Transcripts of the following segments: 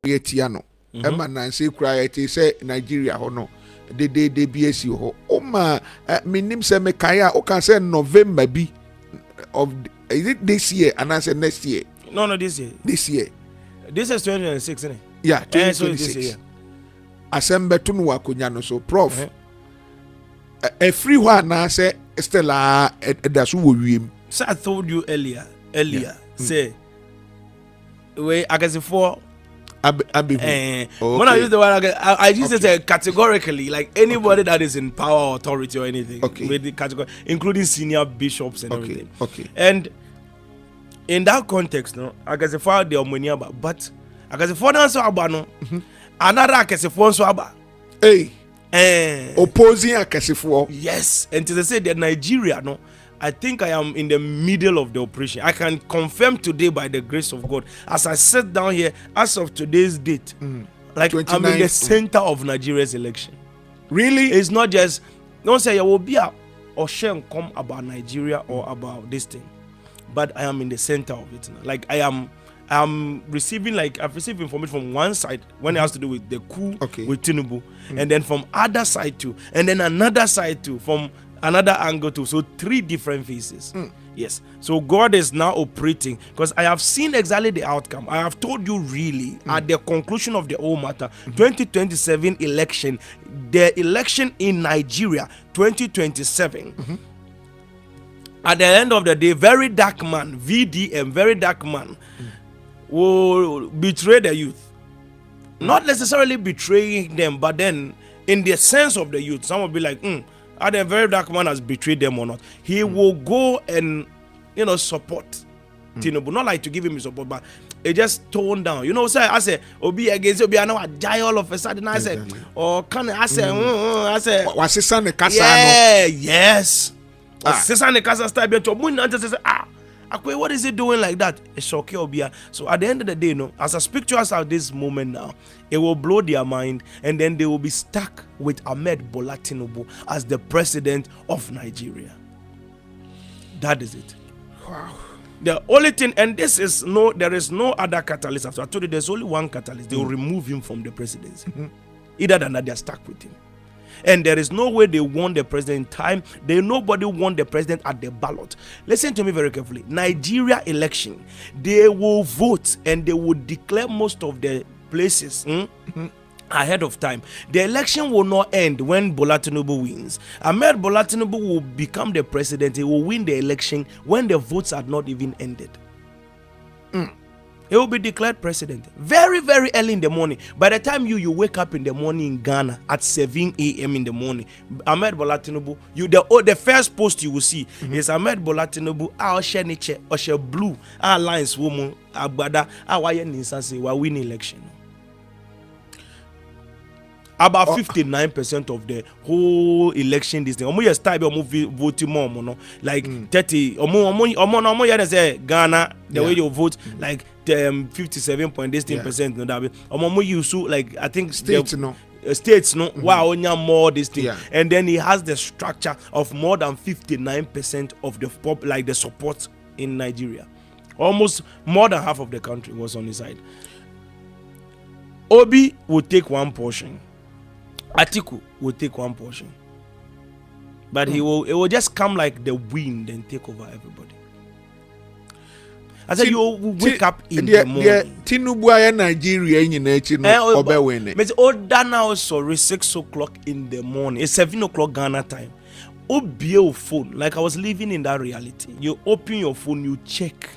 yetiano ema nanse kura yeti say Nigeria ho no de BSC ho o ma minim say me kai a o can say November bi of is it this year and I say next year? No, this year. This year. This is 2026, isn't it? Yeah, 2026. So this year. Assemble to no wakunya so prof. A free one na say Stella that's who we. So I told you earlier, say we I guess for when I use the word I use it categorically, like anybody that is in power or authority or anything, with the category, including senior bishops and everything. Okay. And in that context, no, I guess for the Omonia, but I guess for answer about no, another I guess for so about opposing a Cassifo. Yes, and to say that Nigeria, no, I think I am in the middle of the operation. I can confirm today by the grace of God, as I sit down here, as of today's date, like 29th. I'm in the center of Nigeria's election. Really? It's not just, don't say there will be a or shame come about Nigeria or about this thing, but I am in the center of it now. Like I'm receiving, like I've received information from one side when it has to do with the coup with Tinubu, and then from other side too, and then another side too, from another angle too. So 3 different phases. Yes. So God is now operating because I have seen exactly the outcome. I have told you really at the conclusion of the whole matter, 2027 election, the election in Nigeria, 2027. At the end of the day, very dark man, VDM, very dark man, will betray the youth. Not necessarily betraying them, but then in the sense of the youth, some will be like, either a very dark man has betrayed them or not. He will go and, support Tinubu. Not like to give him his support, but it just toned down. So I say, Obi against Obi, I know I die all of a sudden. I say, or can I say, was his son a casa? Yeah, yes. Sisan the casa style to what is he doing like that? It's okay, Obia. So at the end of the day, as I speak to us at this moment now, it will blow their mind, and then they will be stuck with Ahmed Bola Tinubu as the president of Nigeria. That is it. Wow. The only thing, and there is no other catalyst. After I told you, there's only one catalyst. They will remove him from the presidency. Either than that, they are stuck with him. And there is no way they won the president in time. Nobody won the president at the ballot. Listen to me very carefully. Nigeria election, they will vote and they will declare most of the places ahead of time. The election will not end when Bola Tinubu wins. Ahmed Bola Tinubu will become the president. He will win the election when the votes had not even ended. He will be declared president very, very early in the morning. By the time you wake up in the morning in Ghana at 7 a.m. in the morning, Ahmed Bola Tinubu, the first post you will see is Ahmed Bola Tinubu, our blue, our lines woman, agbada, our nisanse, we win election. About 59% of the whole election this thing. Omo start voting more, like 30. Omo say Ghana the way you vote like 57.16%. Omo use like I think states wow more this thing, and then he has the structure of more than 59% of the like the support in Nigeria. Almost more than half of the country was on his side. Obi will take one portion. Atiku will take one portion, but it will just come like the wind and take over everybody. I said you will wake up in the morning. Tinubu Nigeria in now sorry 6 o'clock in the morning. It's 7 o'clock Ghana time. Open your phone like I was living in that reality. You open your phone, you check.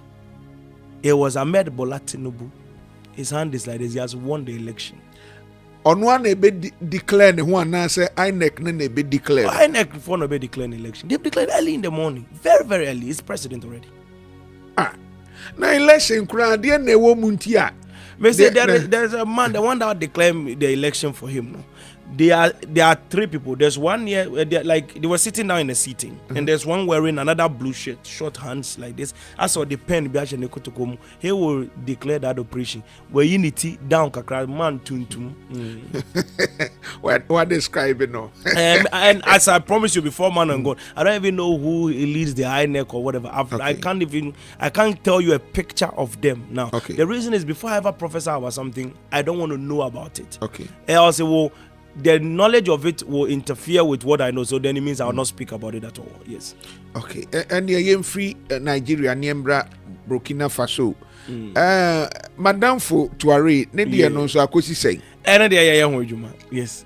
It was Ahmed Bola Tinubu. His hand is like this. He has won the election. On one be declared one now say INEC ne be declared. INEC for no be declared election. They've declared early in the morning, very very early. He's president already. Now election crowd there ne wo muntia. There's a man, the one that declared the election for him. No, there are 3 people. There's one here where they were sitting down in a seating, and there's one wearing another blue shirt, short hands like this. I saw the pen he will declare that operation where unity down kakra man tuntum. what describing no. And as I promised you before, man and God, I don't even know who leads the INEC or whatever. I can't tell you a picture of them now. Okay. The reason is before I ever prophesy about something, I don't want to know about it. Okay. And I'll say, well, the knowledge of it will interfere with what I know, so then it means I will not speak about it at all. Yes. Okay. And the free Nigeria, Niembra, Burkina Faso. Madam for Tuare, Nedia no so akosi say. Yes.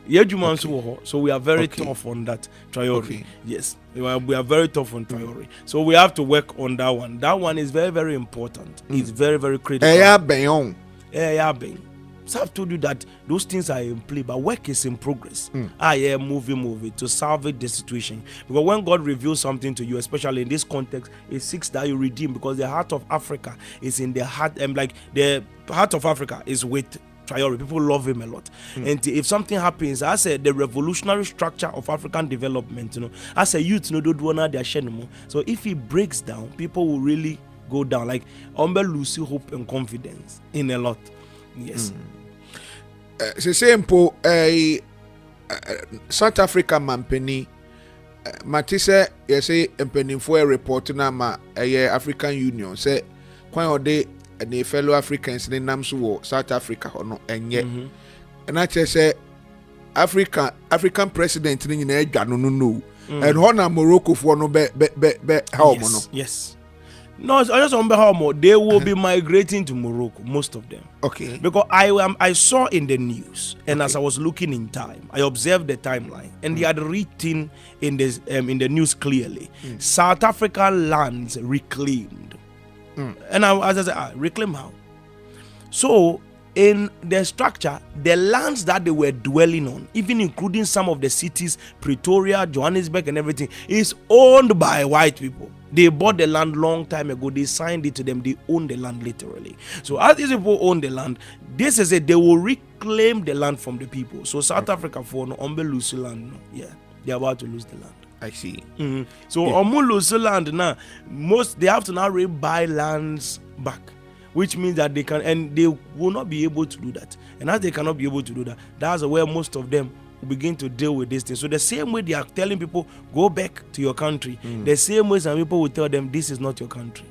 So we are very tough on that priority. Okay. Yes. We are very tough on priority. So we have to work on that one. That one is very, very important. It's very, very critical. So I've told you that those things are in play, but work is in progress. Moving to salvage the situation. Because when God reveals something to you, especially in this context, it seeks that you redeem, because the heart of Africa is in the heart, and like the heart of Africa is with priority. People love him a lot. And if something happens, I said the revolutionary structure of African development, as a youth, don't want their share anymore. So if he breaks down, people will really go down. Like lose hope and confidence in a lot. Yes. Simple South Africa mampeni matise yese empeni for a report na ma African Union say kwan ode the fellow Africans ne nam so South Africa hono enye na che say African president ni nyina adwa no and hona Morocco for no be how mo no. Yes. No, I just remember how they will be migrating to Morocco, most of them. Okay. Because I saw in the news, and as I was looking in time, I observed the timeline, and they had written in the news clearly, South African lands reclaimed. And as I said, reclaim how? So in the structure, the lands that they were dwelling on, even including some of the cities, Pretoria, Johannesburg, and everything, is owned by white people. They bought the land long time ago. They signed it to them. They own the land literally. So as these people own the land, this is it. They will reclaim the land from the people. So South Africa for no lose land. No. Yeah, they're about to lose the land. I see. So lose land now. They have to now buy lands back, which means that they can, and they will not be able to do that. And as they cannot be able to do that, that's where most of them begin to deal with this thing. So the same way they are telling people go back to your country, the same way some people will tell them this is not your country.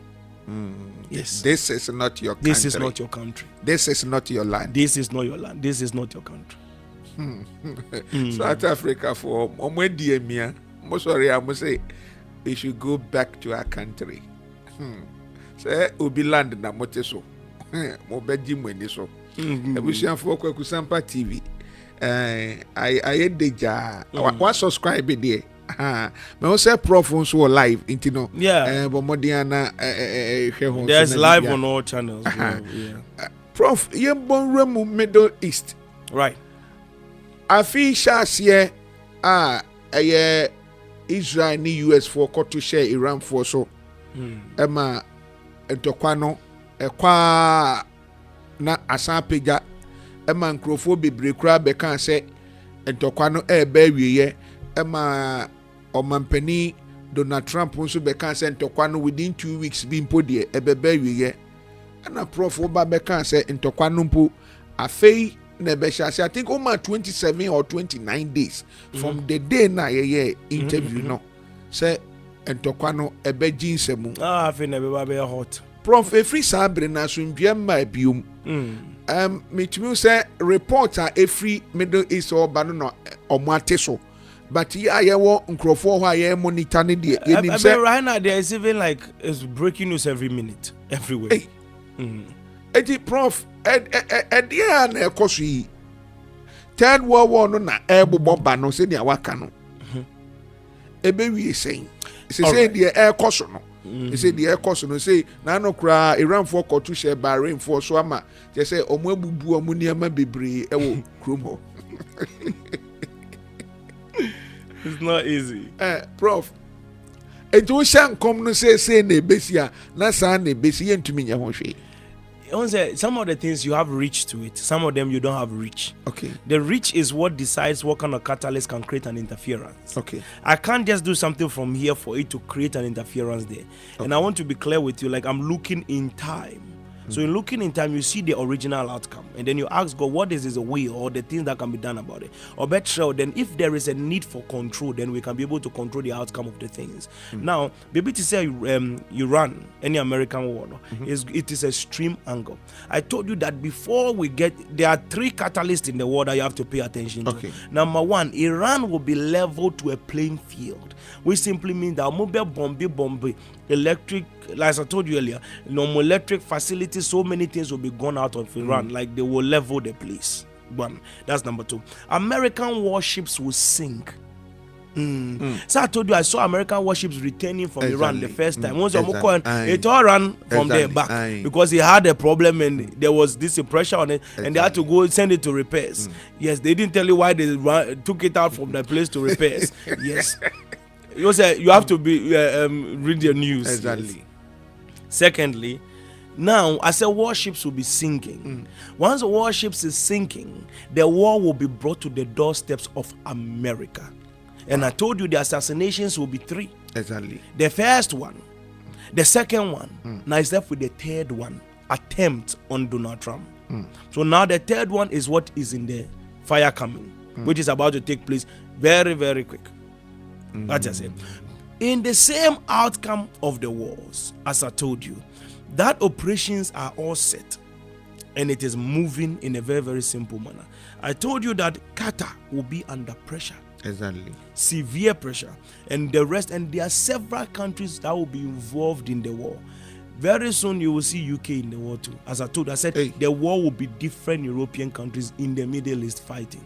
Yes, this is not your country. This is not your country. This is not your land. This is not your land. This is not your country. South Africa for sorry, I must say we should go back to our country. Say ubi land na moteso. Mo beji mweni so. Ebusian for Kusampa TV. I deja one subscribe there. Me say prof so live intino. Yeah. But modiana there's live on all channels. Prof, you born remu Middle East. Right. Afi shasiye Israel ni US for to share Iran for so. Emma entokwano ekwa na asanpeja ema nkrofo bebre kura be kan se entokwa no ebe wiye ema omampani Donald Trump nso be kan se entokwa no within 2 weeks bi mpo de ebebe wiye ana prof oba be kan se entokwa no mpo afei na be shase I think over 27 or 29 days from the day na ye interview no se entokwa no ebe jinsemu afei na be hot prof every sabre na so ndua ma biom me say reporter every Middle East or bano omate so but yeah wo nkrofo ho aye monitor ne de yenim say right now there is even like it's breaking news every minute everywhere. Edi prof dia na ekoso yi third world war no na ebobo ba no se dia waka no ebe wi sen se dia ekoso no say the air cost no say na no kra Iran for kotu share Bahrain for so ama they say omo abubu omo niama bebre e wo krom ho. It's not easy. Prof ejo shan kom no say na besia na sa na besi yentumi nya ho hwe. Some of the things you have reach to it, some of them you don't have reach. Okay. The reach is what decides what kind of catalyst can create an interference. Okay. I can't just do something from here for it to create an interference there. Okay. And I want to be clear with you, like I'm looking in time So in looking in time, you see the original outcome, and then you ask God, what is his will or the things that can be done about it? Or better, then if there is a need for control, then we can be able to control the outcome of the things. Now, baby, to say Iran, any American war, it is a stream angle. I told you that before we get, there are 3 catalysts in the war that you have to pay attention to. Okay. Number 1, Iran will be leveled to a playing field, which simply means that mobile bomb, electric, like I told you earlier, no electric facilities, so many things will be gone out of Iran, like they will level the place. 1, that's number 2. American warships will sink. So I told you I saw American warships returning from Iran the first time. Once it all ran from there back because he had a problem and there was this pressure on it, and they had to go send it to repairs. Yes, they didn't tell you why they took it out from the place to repairs. Yes, you say you have to be read the news. Exactly. Yes. Secondly, now I said warships will be sinking. Once the warships is sinking, the war will be brought to the doorsteps of America. And I told you the assassinations will be 3. Exactly. The first one, the second one, now it's left with the third one, attempt on Donald Trump. So now the third one is what is in the fire coming, which is about to take place very, very quick. That's just it. In the same outcome of the wars, as I told you, that operations are all set and it is moving in a very, very simple manner. I told you that Qatar will be under pressure. Exactly. Severe pressure, and the rest, and there are several countries that will be involved in the war. Very soon you will see UK in the war too. As I told you, I said the war will be different European countries in the Middle East fighting.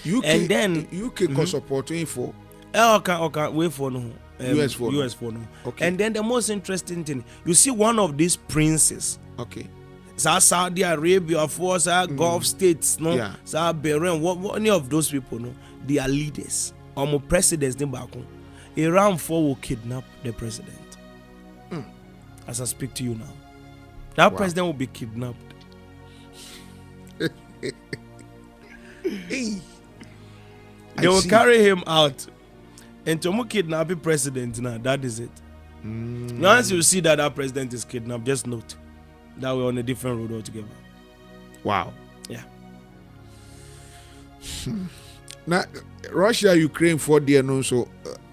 UK, and then UK can support info. Okay, wait for no. US for no. Okay. And then the most interesting thing, you see one of these princes. Okay. Saudi Arabia, for Gulf states, no, Bahrain, any of those people, no, they are leaders. Presidents, Iran will kidnap the president. As I speak to you now, that president will be kidnapped. They will carry him out and to kidnap the president. Now that is it. Once you see that president is kidnapped, just note that we're on a different road altogether. Wow. Yeah. Now, Russia, Ukraine for the so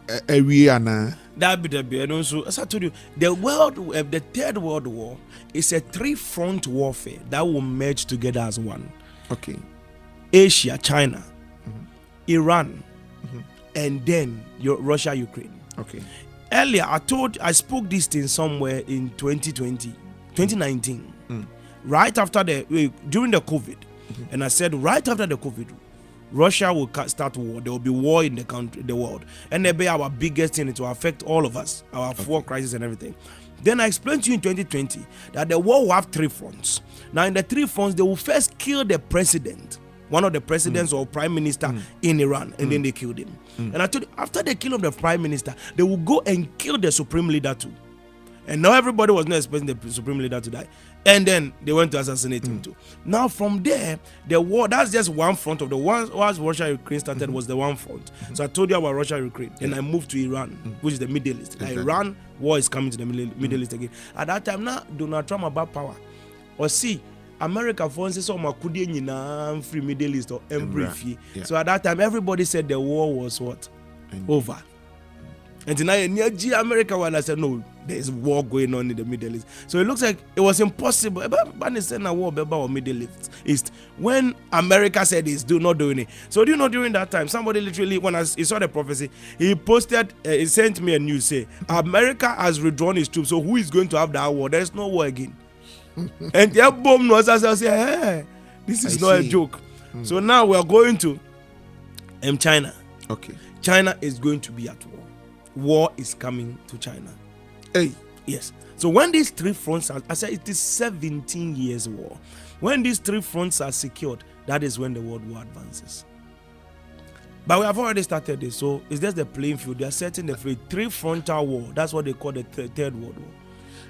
Ariana. That be the be. And also, as I told you, the Third World War is a 3-front warfare that will merge together as one. Okay. Asia, China, Iran, and then Russia, Ukraine. Okay. Earlier, I spoke this thing somewhere in 2019, right after during the COVID, and I said right after the COVID, Russia will start war. There will be war in the world, and they'll be our biggest thing. It will affect all of us, our war crisis and everything. Then I explained to you in 2020 that the war will have 3 fronts. Now, in the 3 fronts, they will first kill the president, one of the presidents or prime minister in Iran, and then they killed him. And I told you, after they kill the prime minister, they will go and kill the supreme leader too. And now everybody was not expecting the supreme leader to die. And then they went to assassinate him too. Now from there, the war, that's just one front of the war. Once Russia-Ukraine started was the one front. So I told you about Russia-Ukraine. And I moved to Iran, which is the Middle East. Exactly. Iran war is coming to the Middle East again. At that time, now Donald Trump about power. Or see, America, for instance, free Middle East or brief. So at that time, everybody said the war was what? Over. And tonight, near America, when I said, no, there is war going on in the Middle East. So it looks like it was impossible. But they said a war about Middle East. When America said it's not doing it. So do you know during that time, somebody literally, when he saw the prophecy, he posted, he sent me a news say, America has withdrawn its troops. So who is going to have that war? There is no war again. And the bomb was as I say, hey, this is not a joke. So now we are going to China. Okay. China is going to be at war. War is coming to China. Hey. Yes. So when these 3 fronts are, I said it is 17 years war. When these 3 fronts are secured, that is when the world war advances. But we have already started this, so it's just the playing field. They are setting the 3-frontal war. That's what they call the Third World War.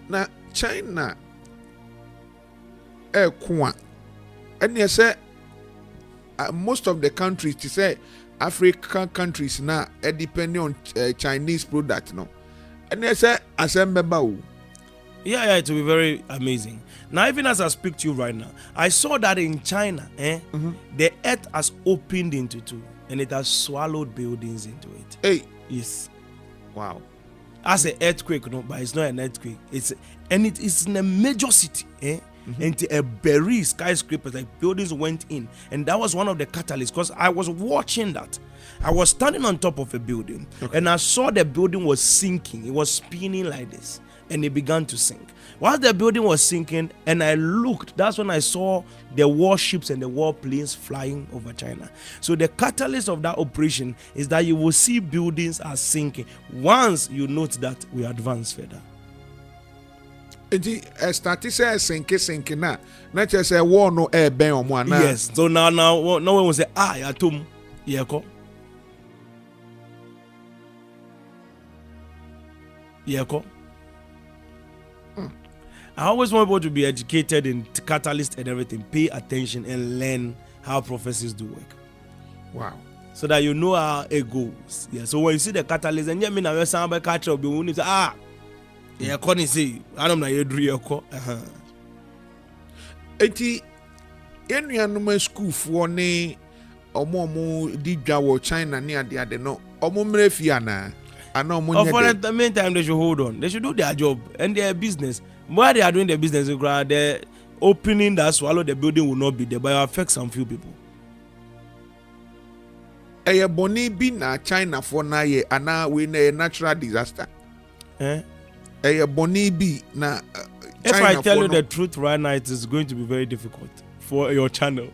Now, China, and you say most of the countries, to say African countries now, depending on Chinese product, no. And they say, as a member, Yeah, it will be very amazing. Now, even as I speak to you right now, I saw that in China, the earth has opened into two and it has swallowed buildings into it. Hey. Yes. Wow. As an earthquake, no, but it's not an earthquake. It's in a major city, and a very skyscrapers, like buildings went in, and that was one of the catalysts. Because I was watching that, I was standing on top of a building, and I saw the building was sinking. It was spinning like this, and it began to sink. While the building was sinking, and I looked, that's when I saw the warships and the warplanes flying over China. So the catalyst of that operation is that you will see buildings are sinking. Once you note that, we advance further. Start to say sinking na just say war no air ben omo ana. Yes. So now no one will say ya tum yeko. Yeko. I always want people to be educated in catalyst and everything. Pay attention and learn how prophecies do work. Wow. So that you know how it goes. Yeah. So when you see the catalyst, and you mean I sound by catch up, you need to yeah, can say I don't know you do your call. Eti enuanum school for ne omo di dwa wo China ne ade no omo mrefi ana omo nye. For the meantime they should hold on. They should do their job and their business. While they are doing their business, the opening that swallow the building will not be there, but it will affect some few people. Eye boni bi na China for na ye ana we na natural disaster. Eye boni bi na if I tell you the truth right now, it is going to be very difficult for your channel.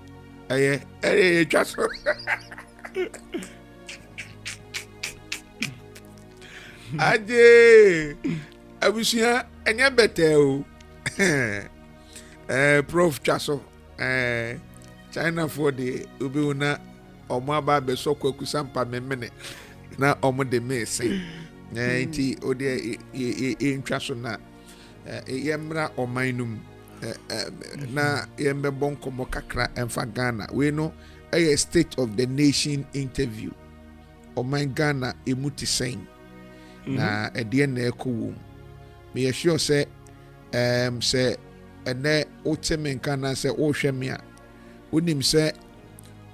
Just Aje abusia enya bete o. Prof Chaso China for the ubiuna omo aba be so kwaku sampa memene na omo de me say nti ode ntwa so na yemra omanum na yembe bonkomo kakra emfa Ghana we no a state of the nation interview oman Ghana emuti sen na ede na ekowo me sure say say ene otemen kana say o hweme a unim say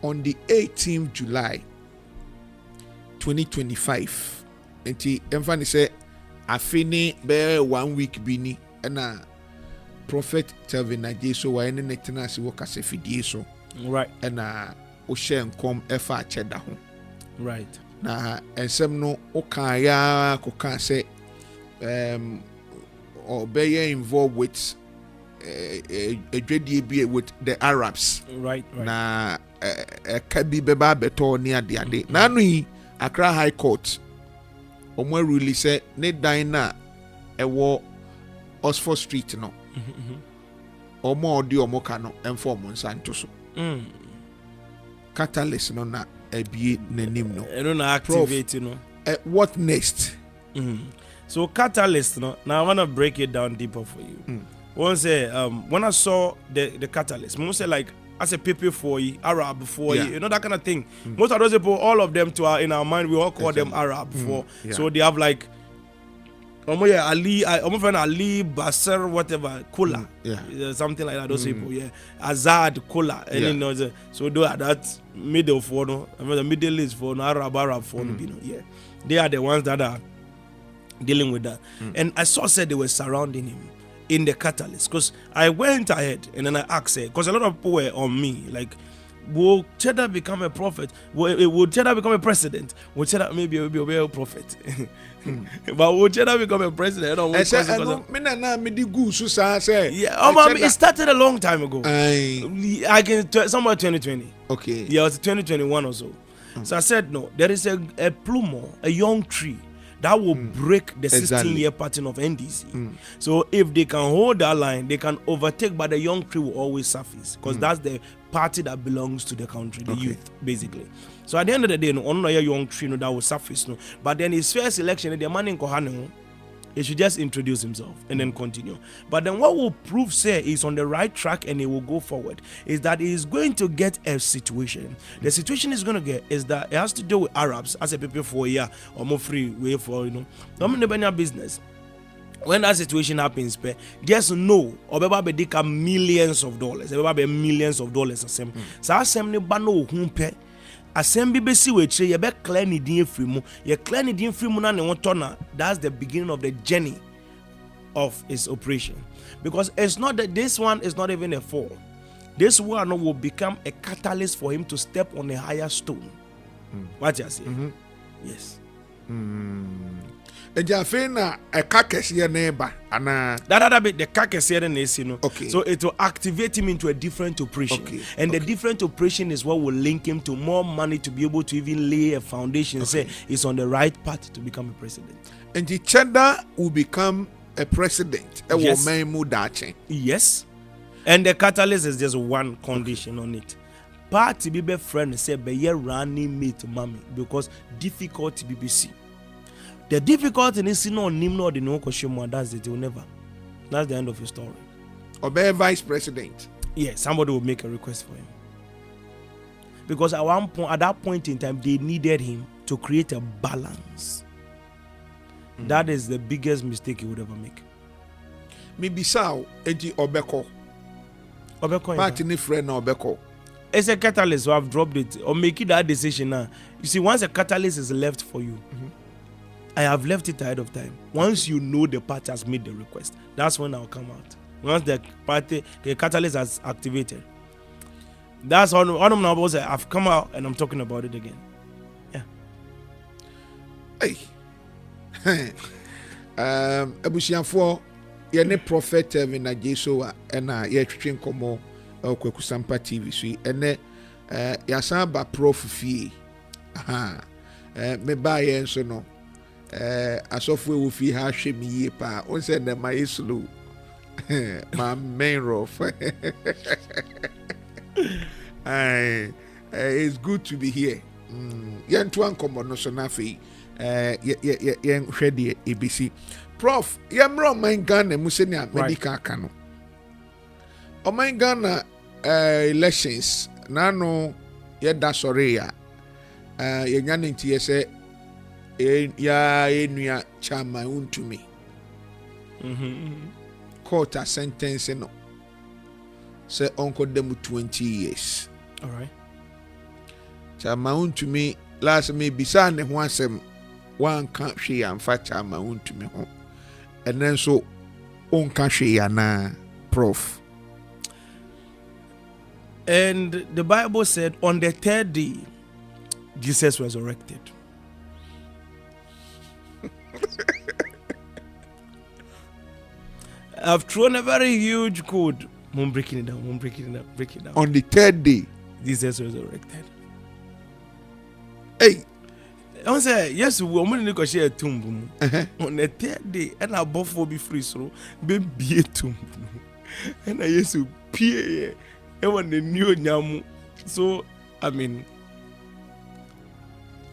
on the 18th July 2025 enti emfa say afini be 1 week bini na prophet Telvin Sowah ene netena si wokase fidie so right na o share nkom efa acheda ho right na ensem no o kan ya ko kan say or be involved with a with the Arabs right na kabi beba beto ni ade na no yi Accra High Court omo release say ne dan na ewo Oxford Street no omo odi omo ka no inform nsanto so catalyst no na ebie nanim no I don't activate no what next? So catalyst no now I want to break it down deeper for you. One say when I saw the catalyst, most say like as a people for you, Arab for you, that kind of thing. Most of those people, all of them in our mind, we all call them Arab for. So they have like Ali, Ali, Basser, whatever, Kula, something like that. Those people, Azad, Kula, and you know, so do that middle for no, the Middle East for no, Arab for no, they are the ones that are dealing with that. And I said they were surrounding him in the catalyst, because I went ahead and then I asked her, because a lot of people were on me like, will Cheddar become a prophet? Will Cheddar become a president? Will Cheddar maybe will be a prophet? But will Cheddar become a president? It started a long time ago. I can somewhere 2020. Okay. Yeah, it was 2021 or so. So I said no. There is a plumo, a young tree that will break the 16-year pattern of NDC. So if they can hold that line, they can overtake, but the young tree will always surface, because that's the party that belongs to the country, the youth, basically. So at the end of the day, no young tree that will surface. No. But then his first election, the man in Kohane, he should just introduce himself and then continue. But then what will prove say he's on the right track and he will go forward is that he is going to get a situation. The situation he's going to get is that it has to do with Arabs as a people for a year or more free way for, I'm in the business. when that situation happens, just know obeba be dika millions of dollars. Obeba be millions of dollars asem. Sa asem ne ba no hu pe. Asem bi be si we kire ye be clear ni din free mu. Ye clear ni din free mu na ne woto na. That's the beginning of the journey of his operation. Because it's not that this one is not even a fall. This one will become a catalyst for him to step on a higher stone. What you say? Yes. Ejafena a kakesiye neighbor ana that bit the kakesiye nesi no. Okay. So it will activate him into a different operation. Okay. And the different operation is what will link him to more money to be able to even lay a foundation. Say he's on the right path to become a president. And the Chenda will become a president. Yes. Yes. And the catalyst is just one condition on it. Party be friend say be ye running mate mommy because difficult BBC. The difficulty is no nim no the no question. That's it. Will never. That's the end of your story. Or be vice president. Yeah, somebody will make a request for him. Because at that point in time, they needed him to create a balance. That is the biggest mistake he would ever make. Maybe sao enti obeko. Party ni friend na obeko. It's a catalyst, so I've dropped it. Or making that decision now. You see, once a catalyst is left for you, I have left it ahead of time. Once you know the party has made the request, that's when I'll come out. Once the catalyst has activated, that's all I'm now about. I've come out and I'm talking about it again. Yeah. Hey. Abusiafo ye ne prophet Telvin na Sowah na ye twetwe nkomo Kwaku Sampa TV so ene yasan ba Prophecies. Me ba ye nso no asofo wo fi ha hwe mi yie pa on say na my slow my main rough. It's good to be here. Yen to ankomo no so na fe yen hwede ABC Prof yamro man Ghana musenia medical kano o man Ghana elections nano yeda sorry ya yenya nti yese ya enua chama untumi court a sentence no say uncle them 20 years. All right. Chama untumi last me bisa ne ho asem one can't she and fat chama untumi ho and then so on can she na Prof. And the Bible said on the third day Jesus resurrected. I've thrown a very huge code. I'm breaking it down. On the third day Jesus resurrected. Hey, I say yes, we only need to share a tomb. On the third day, and our buff will be free, so be a tomb. And I used to peer. I want the new nyamu. So I mean,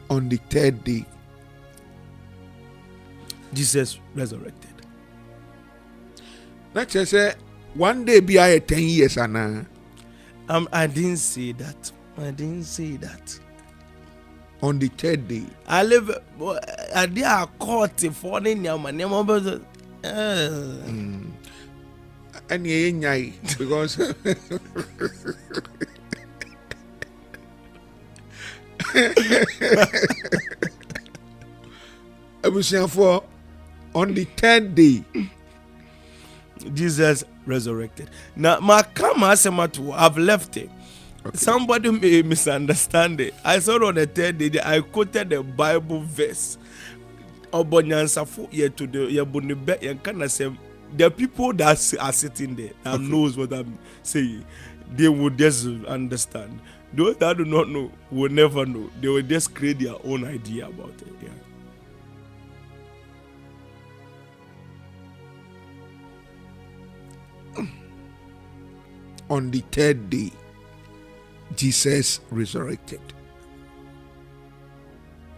on the third day, Jesus resurrected. Not just say one day be I 10 years and I didn't say that. On the third day, I live at their court for the name and ye because I was saying for on the third day Jesus resurrected. Now my Kama I've left it. Okay. Somebody may misunderstand it. I saw on the third day I quoted the Bible verse. The people that are sitting there that knows what I'm saying, they will just understand. Those that do not know will never know. They will just create their own idea about it. Yeah. On the third day, Jesus resurrected.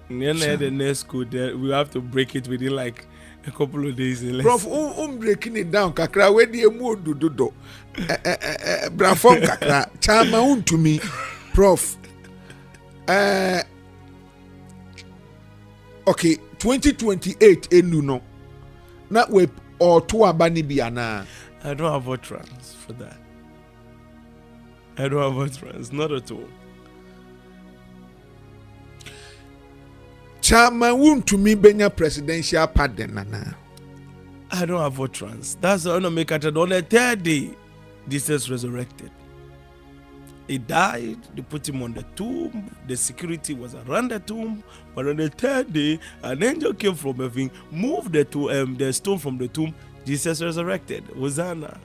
Then the next code, we have to break it within like a couple of days. Prof, breaking it down, kakra, where the mood do Brafon kakra, chama to me, Prof. Okay, 2028 enuno. Not we or to abani biana. I don't have utterance for that. I don't have utterance, not at all. Chama won to me benya presidential pardon nana. I don't have utterance. That's the make it on the third day. Jesus resurrected. He died. They put him on the tomb. The security was around the tomb. But on the third day, an angel came from heaven, moved the stone from the tomb. Jesus resurrected. Hosanna.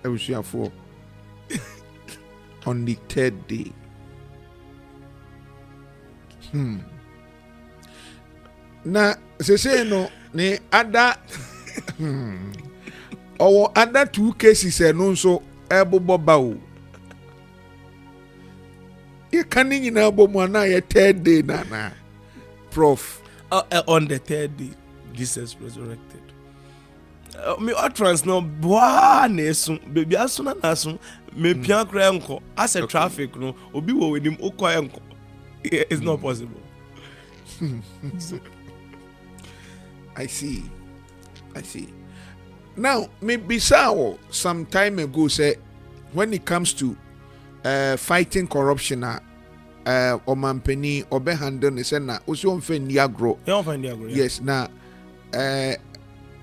I was here for on the third day. Na se no ne ada or other 2 cases and also ebobo bawo. You can't in elbow na your third day na Prof. On the third day, Jesus resurrected. Me utterance no boa nesu baby asuna nasu me pian kra enko as a traffic no obi wo wenim okwa enko. It's not possible. I see. Now, maybe so some time ago say when it comes to fighting corruption, Omampeni Obehandon is na Usion Fendiagro. Yes, na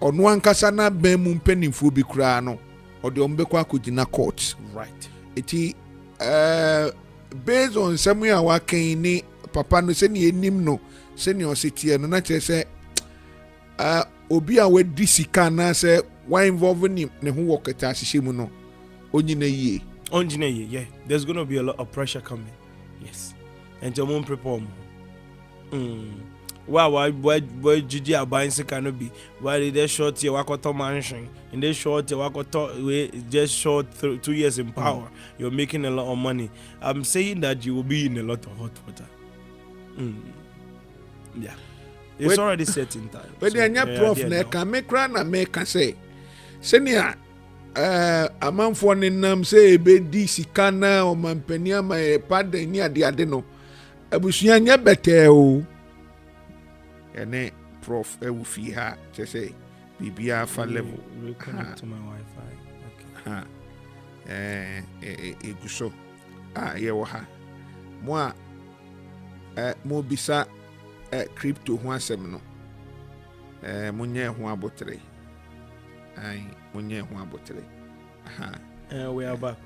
on one kasana bemum penny fubi crano or the Ombekwa Kujina court. Right. It based on somewhere working papa no seni enimno senior city no na say obi a we disika na say why involve him ne ho worketa ahye mu no onyina yie yeah, there's going to be a lot of pressure coming. Yes. And to mon prepare why Gigi buying can be why they short your wakoto mansion and they short your wakoto just short 2 years in power. You're making a lot of money. I'm saying that you will be in a lot of hot water. Yeah, it's already set in time. But then your prof ne can make run make say senior a man for nam say be di sikana o mampenia my pardon ni ade ade no abusua nya bete o ene prof e wo fi ha che say bibia fa level we connect to my Wi-Fi. Okay. Eguso ye wo ha mo a mo bisa crypto ho asem no munye ho abotre ai munye ho abotre we are back.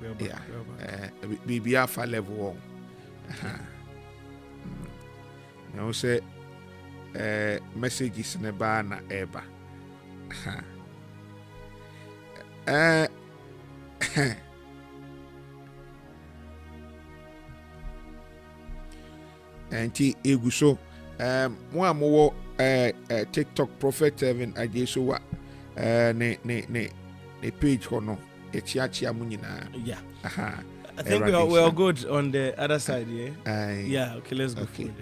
bibia fa level now say messages ne ba na eba anti eguso mo amowo TikTok Prophet Telvin Sowah ne page hono echiachia mu nyina. Yeah. I think we are good on the other side, yeah. Yeah, okay, let's go for it.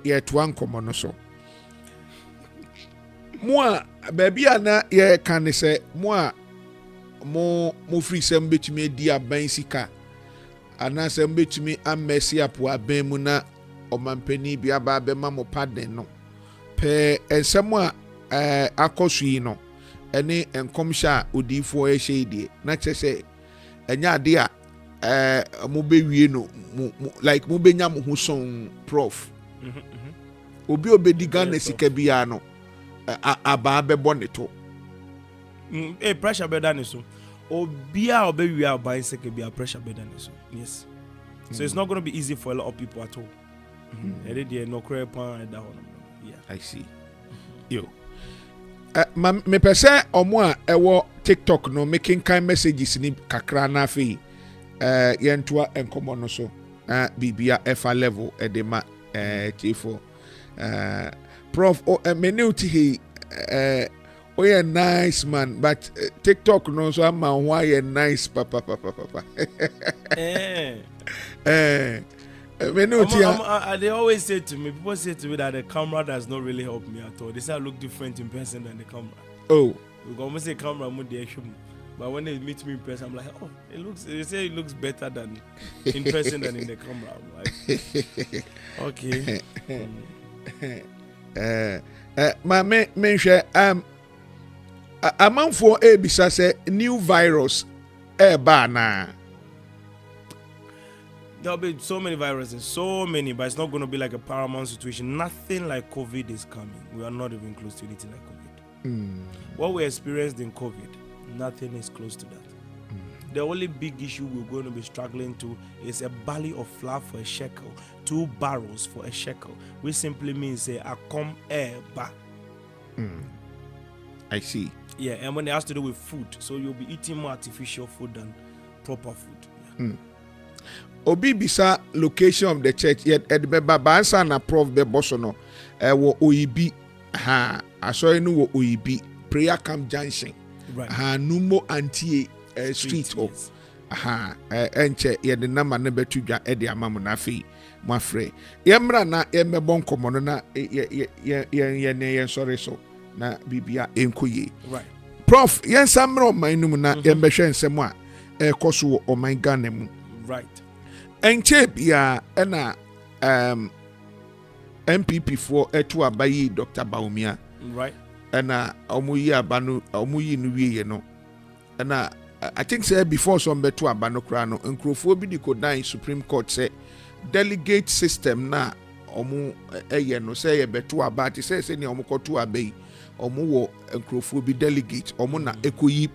Yeah, tuan komo no so. Mo baby ana ye kan say mo free sem betumi di aban sika. Ana sem betumi amesi apo aban mu na omampani bia ba be ma mo pardon no. Pe ensem a akosu no ene enkomsha odifo e shede na chese enya ade a mo be wie no like mo be nya mo ho son prof obi obediga na sika bia no aba be boneto pressure be than so obi a obe wie aba sika bia pressure be than so. Yes. So it's not going to be easy for a lot of people at all. No yeah, I see. Yo me pese omo a ewo TikTok no making kind messages ni kakra na fi yentoa enkomo no so bibia efa level edema tifo prof many uti oh yeah, nice man, but TikTok no so am why you nice papa they always say to me, people say to me that the camera does not really help me at all. They say I look different in person than the camera. Oh, we almost say camera more the action, but when they meet me in person, I'm like, oh, they say it looks better than in person than in the camera. I'm like, okay. ma menhwɛ amanfoɔ ebisa sɛ new virus na there'll be so many viruses, so many, but it's not going to be like a paramount situation. Nothing like COVID is coming. We are not even close to anything like COVID. What we experienced in COVID, nothing is close to that. The only big issue we're going to be struggling to is a barley of flour for a shekel, 2 barrels for a shekel, which simply means a com air ba. I see. Yeah, and when it has to do with food, so you'll be eating more artificial food than proper food. Yeah. Obi bisa location of the church yet edbeba bansa na prof be bosono wo oyibi asori no wo oyibi prayer camp junction numo antie street of yes. Enche yede nama ne betudwa ede amamu na afei mo afre yemra na yemebɔ nkomo no na ye sorry so na bibia enkoye right. Prof yensamra omanum na yembehwe nsem a ekoso wo oman Ghana mu right. Enche bia na MPP for etu abayi Dr. Baumia right. Na omuyi abanu omuyi no wiye no na I think say before some betu abano kra no nkrofo bi di kodan Supreme Court say delegate system na omu eye no say ye betu abati say ni omu kotu abai omu wo nkrofo bi delegate omu na ekoyi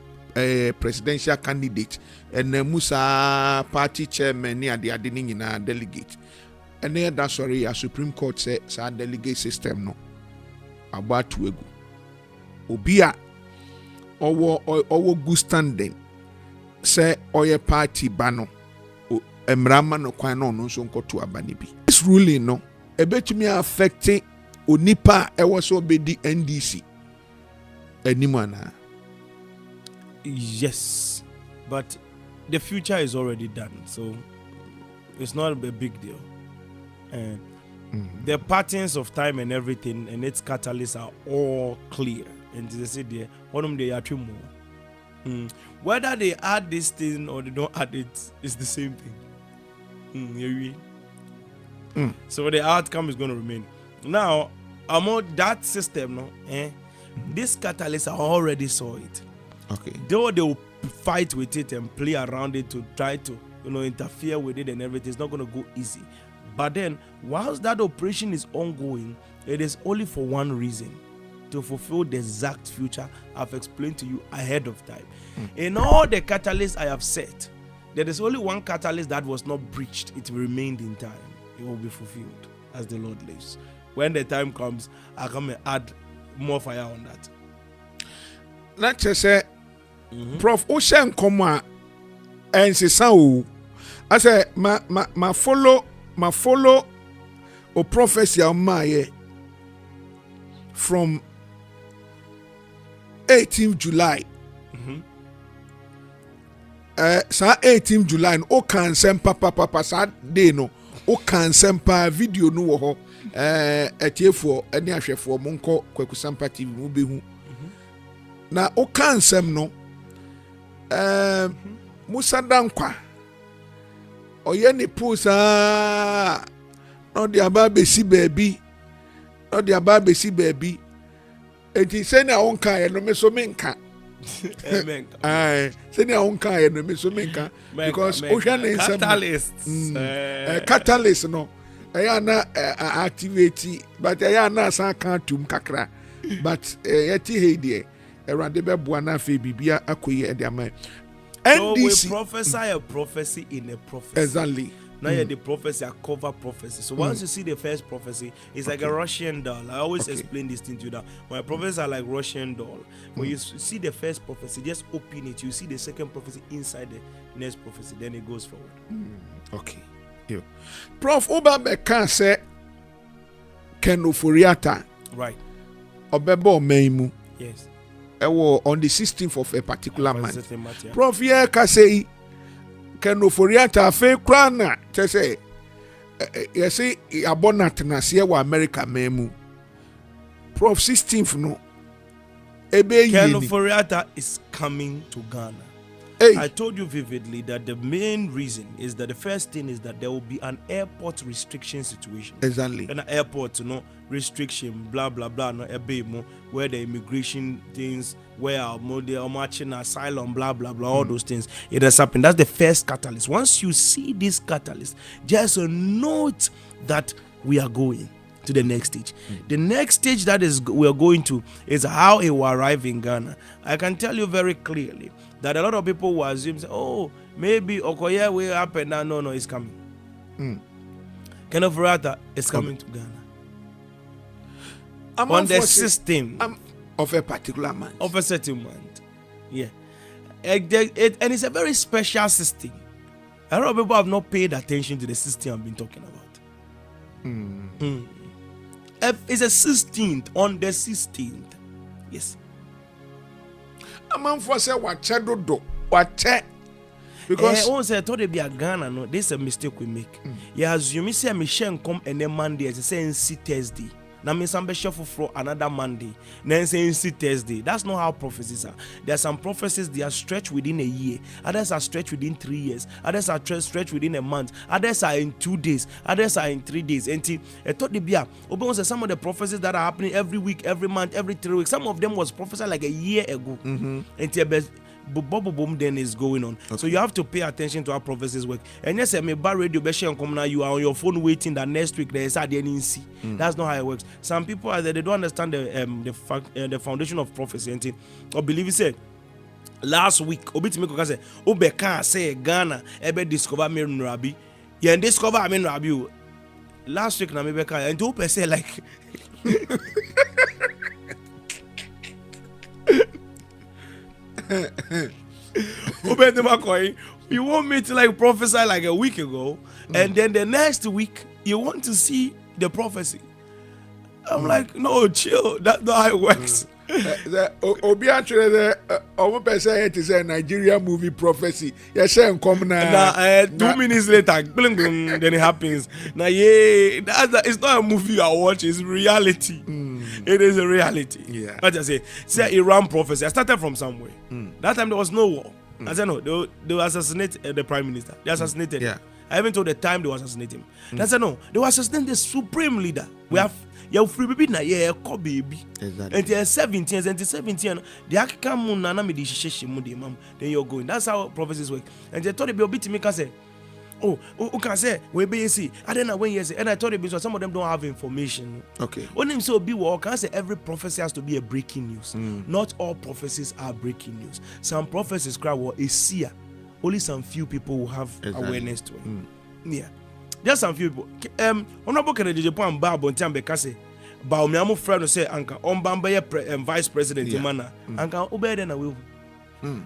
presidential candidate and Musa party chairman ni ade ni nyina delegate and that sorry a Supreme Court say sa delegate system no abatu egu obi a owo good standing say oye party bano emrama no kwan no nso nkoto abani bi this ruling no ebetumi affect onipa ewo so obedi NDC animana. Yes, but the future is already done, so it's not a big deal. And the patterns of time and everything and its catalysts are all clear. And they say there, one of them they are two more. Whether they add this thing or they don't add it, it's the same thing. So the outcome is going to remain. Now, among that system, these catalysts I already saw it. Okay. Though they will fight with it and play around it to try to, interfere with it and everything, it's not going to go easy. But then, whilst that operation is ongoing, it is only for one reason: to fulfill the exact future I've explained to you ahead of time. In all the catalysts I have set, there is only one catalyst that was not breached. It remained in time. It will be fulfilled as the Lord lives. When the time comes, I'll come and add more fire on that. Not just say, Prof, Ocean Koma and Sowah. I say, my follow or prophecy of my from 18th July. Sa 18th July o kan sempa papa sa day no o kan sempa video no wo ho etiefo ene ahwefo monko Kwaku Sampa TV mu behu na o kan sem no Musa Dankwa oye ni pusa no de aba besi baby enti se na won kan ye no me so menka Amen. Say na won kan ye no me so menka because ocean catalyst no na activate but na san kan tum kakra but yeti he de erade be boa na fe bibia akoyi e de ama so we prophesy a prophecy in a prophecy. Exactly. Now the prophecy, a cover prophecy. So once you see the first prophecy, it's like a Russian doll. I always explain this thing to you that my prophecies are like Russian doll. When you see the first prophecy, just open it. You see the second prophecy inside the next prophecy. Then it goes forward. Okay. Yeah. Prof Oba can say Kenoforiata. Right. Obebo Meimu. Yes. On the 16th of a particular month. Yeah. Prof here can say Kenoforiata fe krana te say yesi abonat na se wa America memu. Prof 16th no ebe Kenoforiata is coming to Ghana. Hey. I told you vividly that the main reason is that the first thing is that there will be an airport restriction situation. Exactly. An airport, restriction, blah blah blah, where the immigration things, where they are marching asylum, blah blah blah, all those things. It has happened. That's the first catalyst. Once you see this catalyst, just note that we are going to the next stage. The next stage that is we are going to is how it will arrive in Ghana. I can tell you very clearly that a lot of people will assume, oh, maybe Okoye will happen. No, it's coming. Kenneth Rata is coming to Ghana. On the system of a particular month. Of a certain month. Yeah. And it's a very special system. A lot of people have not paid attention to the system I've been talking about. It's a 16th, on the 16th. Yes. A man for say what because once I thought it'd be a Ghana, no, this is a mistake we make. You assume say Michelle come and then Monday, as I say, see Thursday. Now me some be shuffle for another Monday. Then say see Thursday. That's not how prophecies are. There are some prophecies they are stretched within a year. Others are stretched within 3 years. Others are stretched within a month. Others are in 2 days. Others are in 3 days. And I thought they be some of the prophecies that are happening every week, every month, every 3 weeks. Some of them was prophesied like a year ago. And boom then is going on. Okay. So you have to pay attention to how prophecies work. And yes, me bar radio now, you are on your phone waiting that next week there is a DNC. That's not how it works. Some people are there, they don't understand the foundation of prophecy. And or believe it said last week obiti me ko say obeka say Ghana ebe discover me Rabi. You discover I mean Rabi. Last week na me beka and to say like you want me to like prophesy like a week ago, and then the next week you want to see the prophecy. I'm like, no, chill. That's not how it works. Obi actually the person it is a Nigeria movie prophecy. You say come now. 2 minutes later, bling, bling, then it happens. Now, it's not a movie I watch. It's reality. It is a reality. Yeah. What I say Iran prophecy. I started from somewhere. That time there was no war. I said no. They will assassinate the prime minister. They assassinated him. I even told the time they will assassinate him. I said no. They will assassinate the supreme leader. We have. You're free baby na baby. Exactly. And 17 and 17 the akamu na me di sheshe mu de mam. Then you're going. That's how prophecies work. And they thought it be a bit to me can say, oh, can say we be see. I don't know when you say, and I thought it be so some of them don't have information. Okay. When him so be what can say every prophecy has to be a breaking news. Not all prophecies are breaking news. Some prophecies cry what is seer. Only some few people will have awareness to it. Yeah. Just some few people. Honorable Kennedy Japan Babo and Tambe say, Baomiamu friend say, Anka, Ombamba vice president, Imana, Anka, Obeden will.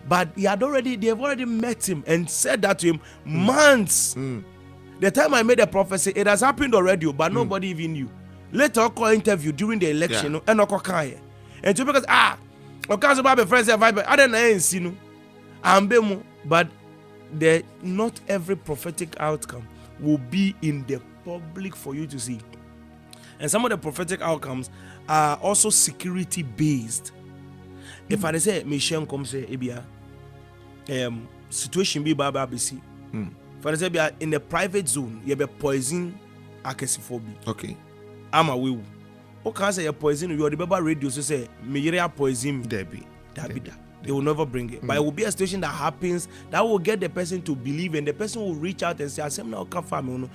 But they have already met him and said that to him months. The time I made a prophecy, it has happened already, but nobody even knew. Later, I call interview during the election, and I and to because okay, Baba friends say, I don't know, but not every prophetic outcome will be in the public for you to see. And some of the prophetic outcomes are also security based. If I say Michelle come say Ebia situation be baba BC. For example, in the private zone, you have a poison akesiphobia. Okay. I'm a will. Okay, say a poison, you are the baba radio so say me poison Debbie. They will never bring it. But it will be a situation that happens that will get the person to believe, and the person will reach out and say, I'm not confirm.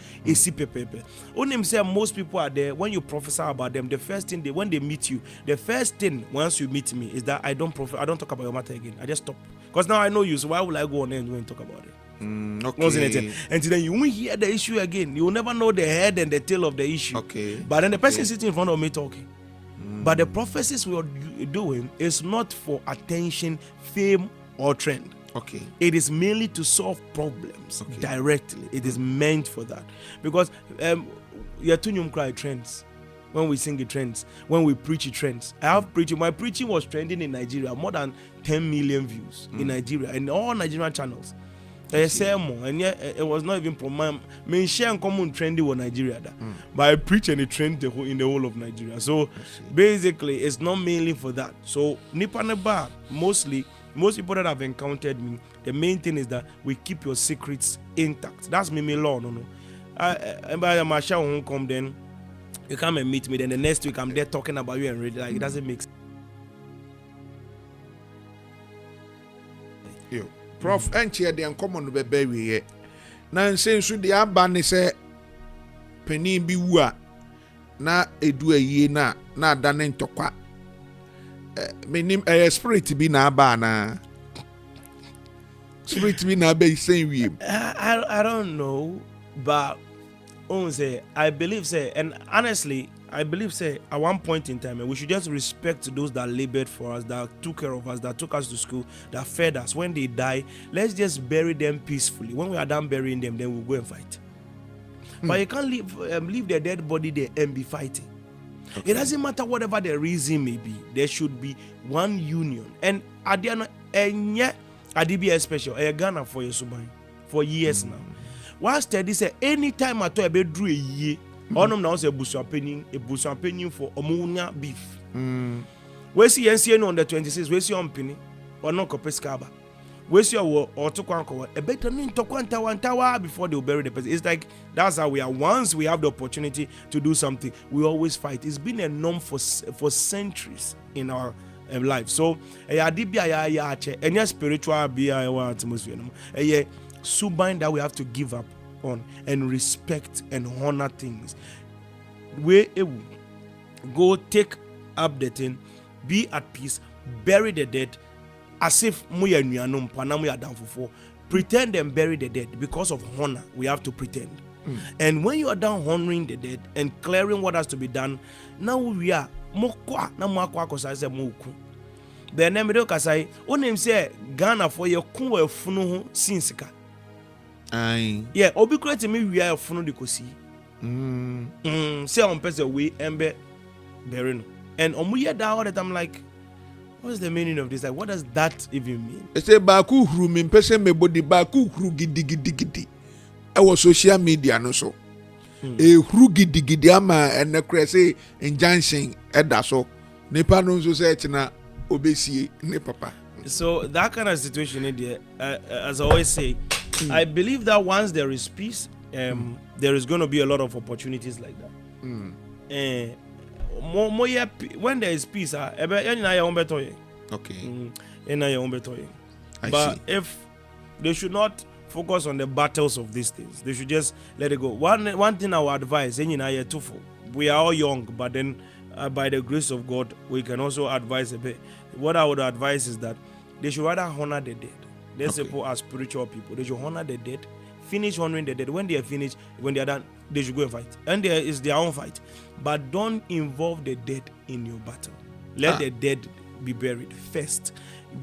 Only himself, most people are there. When you prophesy about them, the first thing when they meet you, the first thing once you meet me is that I don't talk about your matter again. I just stop. Because now I know you, so why would I go on there and talk about it? Okay. And then you won't hear the issue again. You will never know the head and the tail of the issue. Okay. But then the person sitting in front of me talking. But the prophecies we are doing is not for attention, fame, or trend. Okay. It is mainly to solve problems directly. It is meant for that. Because Yatunyum cry trends. When we sing the trends, when we preach the trends. I have preaching. My preaching was trending in Nigeria. More than 10 million views in Nigeria. And all Nigerian channels. And yet it was not even from my share common trendy in Nigeria. But I preach and it trend in the whole of Nigeria. So basically it's not mainly for that. So Nipaneba mostly most people that have encountered me, the main thing is that we keep your secrets intact. That's me law, no. By my show won't come, then you come and meet me. Then the next week I'm there talking about you and read, like it doesn't make sense. Yo, Prof, enche de uncommon be bury ye. Na nse nso de aba ne se penin bi wu a na edu ayi na ada ne ntokwa. Menim spirit bi na aba na. Spirit bi na aba isen wi. I don't know, but I believe say, and honestly, I believe say at one point in time we should just respect those that labored for us, that took care of us, that took us to school, that fed us. When they die, let's just bury them peacefully. When we are done burying them, then we'll go and fight. But you can't leave their dead body there and be fighting. Okay. It doesn't matter whatever the reason may be. There should be one union. And Adiana, and yet Adibia special, a Ghana for your subai for years now. Whilst they say anytime I talk about drew a year, onum now say bushwa penny for ammonia beef. We see NCN on the 26th, we see on penny or no copescaba. We see or to quanko a better name to quanta before they will bury the person. It's like that's how we are. Once we have the opportunity to do something, we always fight. It's been a norm for centuries in our life. So any spiritual be atmosphere. Subind that we have to give up on and respect and honor things. We go take up the thing, be at peace, bury the dead as if we are down for. Pretend and bury the dead because of honor. We have to pretend. And when you are done honoring the dead and clearing what has to be done, now we are mokwa na mwakwa kosa se moku. The name do kasai onim say Ghana for your kun afunu ho sinsika. Yeah, obi create me we are afunu de kosi. Say on person we embe bury no. And omuye da all the time like, what's the meaning of this? Like, what does that even mean? They say baku huru me person me body baku huru gidi. I was social media no so. Huru gidi ama and the crese injunction eda so. Nipa no so say na obesie ne papa. So that kind of situation as I always say, I believe that once there is peace, there is going to be a lot of opportunities like that. When there is peace, okay. But if they should not focus on the battles of these things, they should just let it go. One thing I would advise, we are all young, but then by the grace of God, we can also advise a bit. What I would advise is that they should rather honor the dead. These people are spiritual people. They should honor the dead, finish honoring the dead. When they are finished, when they are done, they should go and fight. And there is their own fight. But don't involve the dead in your battle. Let the dead be buried first.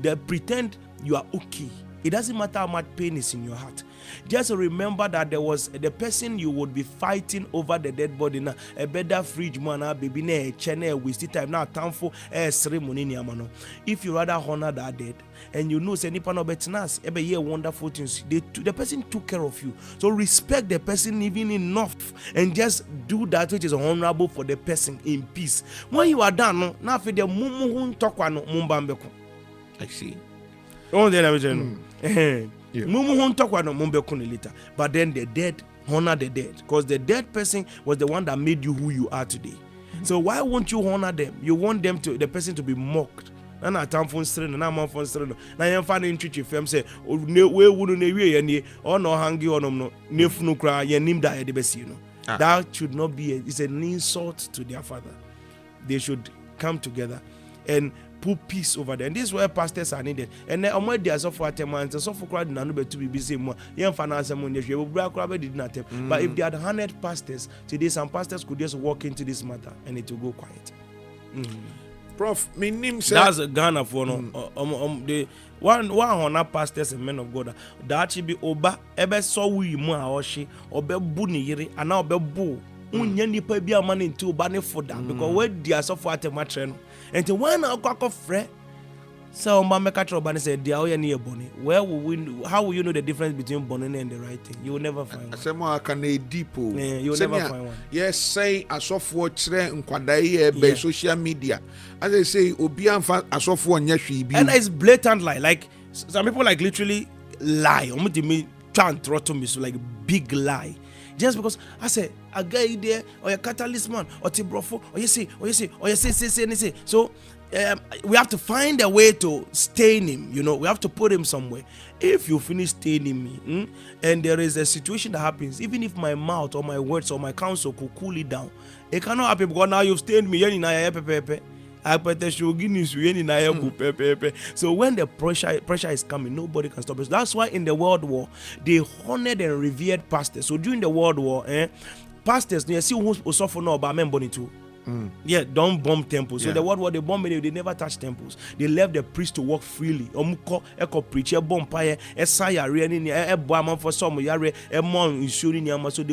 They pretend you are okay. It doesn't matter how much pain is in your heart. Just remember that there was the person you would be fighting over the dead body now. A better fridge man, baby, a channel, waste time now, time for a ceremony. If you rather honor that dead, and you know, say, Nipa no betnas, every year wonderful things. The person took care of you. So respect the person even enough and just do that which is honorable for the person in peace. When you are done, now for the mumu tokwa mumbambeko. I see. Oh, then I was but then the dead, honor the dead, because the dead person was the one that made you who you are today. So why won't you honor them? You want them to the person to be mocked. And I time for strength, and I'm on for strength. Now I'm finding treaty firm say, "Oh, we wouldn't any or no hangy or no nefunu cry, ye nim that the best, you know." That should not be. It's an insult to their father. They should come together and put peace over there. And this is where pastors are needed. And then they are so for 10 months, so for crowd to be busy more. Young finance money, did not. But if they had 100 pastors today, some pastors could just walk into this matter and it will go quiet. Prof, my name says that's a Ghana for the one honor pastors and men of God. That should be oba ebe so we mu a oshi obe bu ni yire ana obe bu unya nipa bi amane nti oba ne foda because we dia so for atema tre no enti when akwa frɛ So Mama Katrobani said, "They are near Bonnie. Where will we? How will you know the difference between Bonnie and the right thing? You will never find one. Asemo akane deepo. Yeah, you will never find one. Yes, say asofo kire nkwadai be social media. As I say, obi amfa asofo nya hwe bi. And it's blatant lie. Like some people like literally lie. Me try and throttle me, so like big lie. Just because I say a guy there or a catalyst man or Tibrofo or you say say. So we have to find a way to stain him, you know. We have to put him somewhere. If you finish staining me, and there is a situation that happens, even if my mouth or my words or my counsel could cool it down, it cannot happen because now you've stained me. So when the pressure is coming, nobody can stop it. That's why in the World War they honored and revered pastors. So during the World War, pastors, you see who suffer now about men too. Yeah, don't bomb temples. So the World War, they bomb it, they never touch temples. They left the priest to work freely. Preach, bomb fire, so they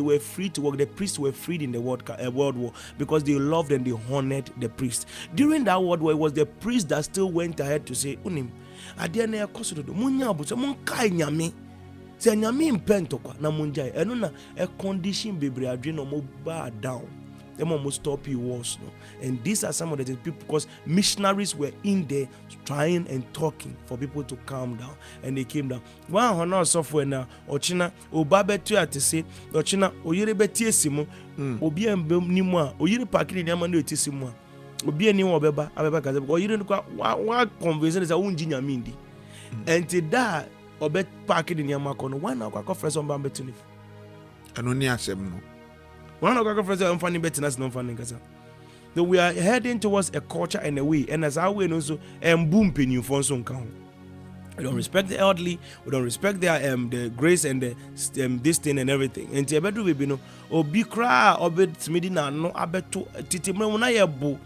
were free to work. The priests were freed in the World War because they loved and they honored the priest. During that World War, it was the priest that still went ahead to say, Unim, Adiana Kosodo, Munyabu, Munkai Nyami. Say Nyami impentokwa na munjai. Enuna a condition baby adreno mo bar down. Them almost stop you wars, no? And these are some of the people, because missionaries were in there trying and talking for people to calm down, and they came down. One honor software now, Ochina, Obabe to say, Ochina, Oyere Betiesimu, Obi and Nimwa, Oyere Pakini Yamano Tisimu, Obi and Niwa Beba, Abeba, or you didn't one conversation is a Unjinya Mindi. And to that, Obet Pakini Yamakono, one hour conference on Bambetunif. And only ask them no. One of our friends are funny better than funny. So we are heading towards a culture and a way, and as our way also boom pin you for some count. We don't respect the elderly, we don't respect their the grace and the this thing and everything. And to bedu we be no obi kra obi smidi na no abeto titimre na ye bo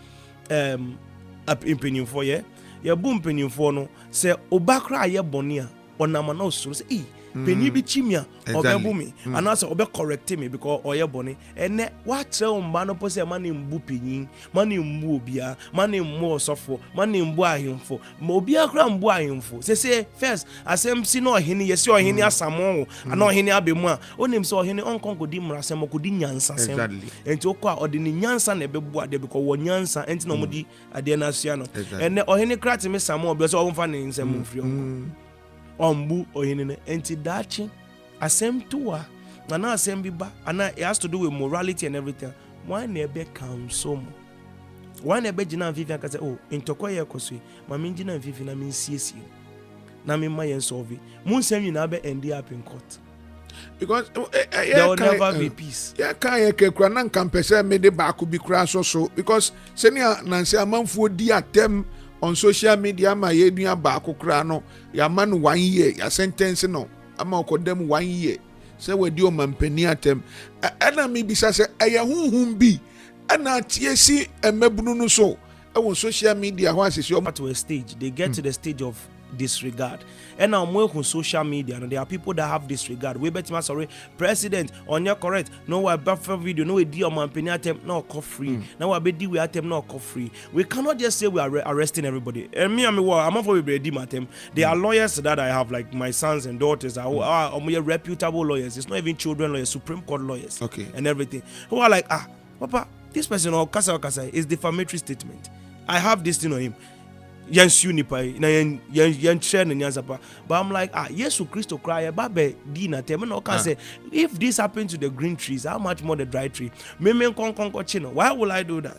impinion for ye boom pin for no say obakra ye boni a onama na osuro say penny be chimia or bumi and also obe correct me because oye boni and what tell man pose man mbu penyin man mbu obia man mbu osofo man mbu ahemfo ma obia kra mbu ahemfo say first asem si no ohene yesi ohene asamo ana ohene abemu a onim so ohene onkon kodi mrasem kodi nyansa sem enti okwa odini nyansa na ebebu ade because wo nyansa enti no mudi ade na asia no and ohene kra timi samo obi so wonfa ne nsem mfiri ombu ohinene enti dachi asem tuwa na asem biba and it has to do with morality and everything. Why nebe counsel mo why nebe jina mfifi aka say oh intokwa ye kosui ma me jina mfifi na me nsiesie na me ma ye solve mu nsem nyina be end up in court because there will never be peace. Yeah, can kekura na nkampese me de ba ku bi kura so because senior nanse amanfo di atem on social media ma ye nua ba akokra no ya man 1 year ya sentence no ama okodem 1 year say we di o mampani atem ana me bisa say eye hunhun bi ana tiesi emebunu no so e won social media ho asisi o to a stage they get to the stage of disregard. And now more on social media and there are people that have disregard. We bet sorry president on your correct no we buffer video no we deal man penny attempt no call free now we be we attempt no call free. We cannot just say we are arresting everybody. And me I'm for we be attempt. There are lawyers that I have like my sons and daughters are reputable lawyers. It's not even children lawyers, Supreme Court lawyers, okay, and everything who are like papa this person or kasa is defamatory statement. I have this thing on him. But I'm like, Yesu Christo cry, Babe, Dina, Temeno can say, if this happened to the green trees, how much more the dry tree? Why will I do that?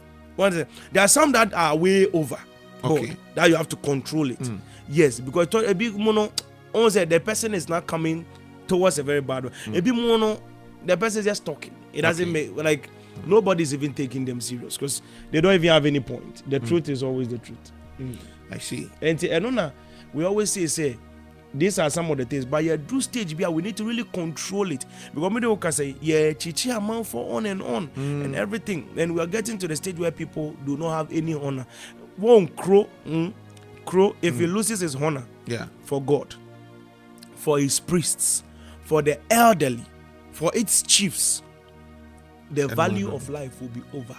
There are some that are way over, okay, that you have to control it. Yes, because a big mono, the person is not coming towards a very bad way. A big mono, the person is just talking. It doesn't make like nobody's even taking them serious because they don't even have any point. The truth is always the truth. I see. And we always say these are some of the things, but do stage we need to really control it because we can say chichi amount for on and everything, and we are getting to the stage where people do not have any honor. One crow if he loses his honor, for God, for his priests, for the elderly, for its chiefs, the value of life will be over.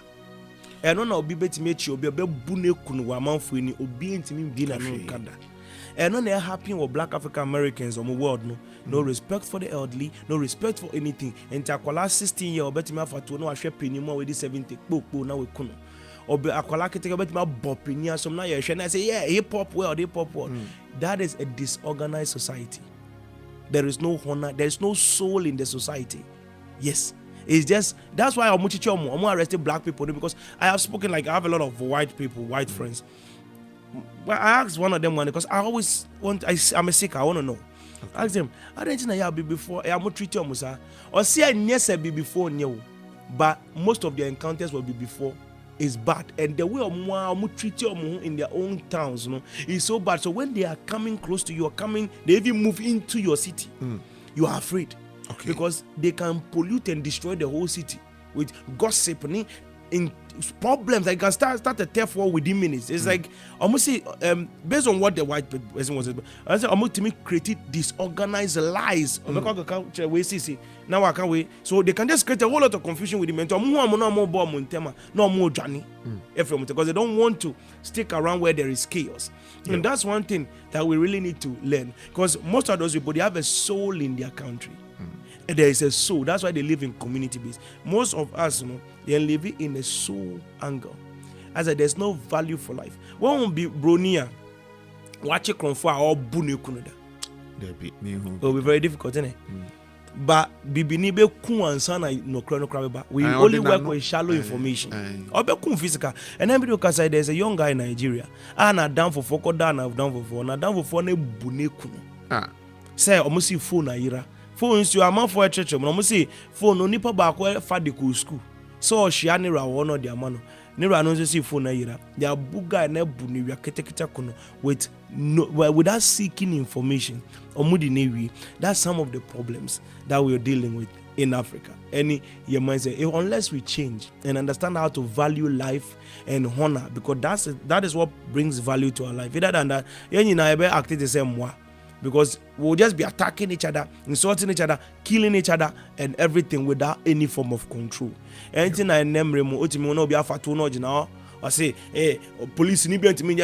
ɛno na obi betimi echi obi obebu ne kunu wa manfo ni obi ntimi bi na no kada ɛno na happen with Black African Americans on the world no respect for the elderly, no respect for anything. And akwala 16 year obetimi afato na ahwe penimo we 70 kpokpo na we kuno obe akwala keteke obetimi abopini asom na ye hwe na say yeah hip hop world. That is a disorganized society. There is no honor, there is no soul in the society. Yes, it's just that's why I'm arrested black people, because I have spoken, like I have a lot of white people, white friends. But I asked one of them one, because I always want, I'm a sick, I want to know. I asked them, I didn't know you be before, I'm not treating you, or see, I yes, be before you, but most of their encounters will be before. Is bad, and the way of treat you in their own towns, is so bad. So when they are coming close to you, they even move into your city, you are afraid, because they can pollute and destroy the whole city with gossip, in problems. They can start a theft war within minutes. It's like almost say, based on what the white person was, I said almost to me created disorganized lies. Now I can't wait. So they can just create a whole lot of confusion with the mentor. Because they don't want to stick around where there is chaos. And that's one thing that we really need to learn. Because most of those people, they have a soul in their country. And there is a soul. That's why they live in community base. Most of us, they live in a soul angle. As I, there's no value for life. What will be Bronia? Watch it come for our bunny kunoda. It will be very difficult, isn't it? But bibinibe kun ansana no kraba. We only work with shallow information. Obe kun physical. And then people can say there's a young guy in Nigeria. Na down for 4, down for 4. Na down for 4 ne bunny kuno. Say almost see phone ira. Phones you are man for a church. Almost see phone no nipa ba ko fa de ko school. So she ani ra wono dia mano. Ni ra no see phone ira. Dia buga na bunny wi keteketa kuno with no, without seeking information. That's some of the problems that we are dealing with in Africa. Unless we change and understand how to value life and honor, because that is what brings value to our life. Other than that, acting the same way, because we'll just be attacking each other, insulting each other, killing each other, and everything without any form of control. Anything I name I say, hey, police need to me.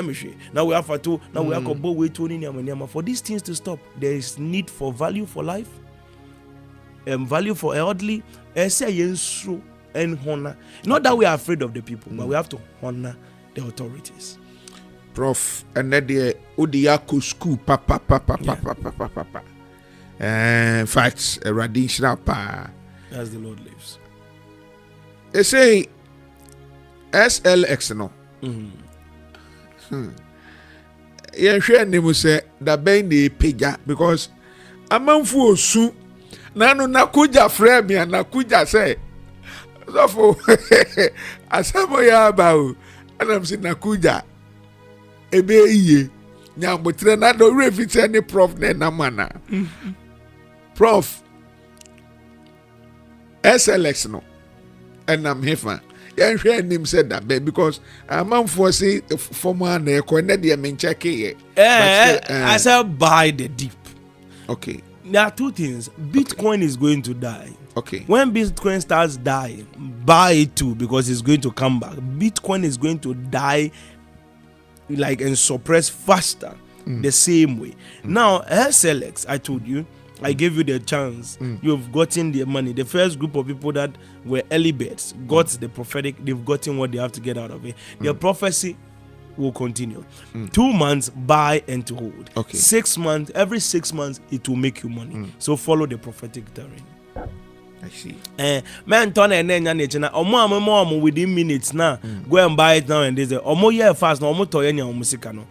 Now we have to now we have to go wait for these things to stop. There is need for value for life, and value for elderly, and honor. Not that we are afraid of the people, but we have to honor the authorities. Prof, and that the Odiako school, papa. Facts, raditional pa. As the Lord lives. They say. SLX no. Yehwe nimu se da ben de peja, because amanfu osu na no nakuja frame ya nakuja say so for asamo ya ba o anam se nakuja ebe iye nyambotre na do refit any prof na mana. Prof SLX no enam hefa him said that because a man for say former na check it. I said buy the dip. Okay. There are two things. Bitcoin is going to die. Okay. When Bitcoin starts dying, buy it too, because it's going to come back. Bitcoin is going to die and suppress faster the same way. Now, SLX, I told you, I gave you the chance. You've gotten the money. The first group of people that were early birds got the prophetic. They've gotten what they have to get out of it. Their prophecy will continue. 2 months, buy and to hold. Okay. 6 months, every 6 months, it will make you money. So follow the prophetic terrain. I see. Man, turn and then omo within minutes now. Go and buy it now and there's omo year fast no omo toyenya omo sika no.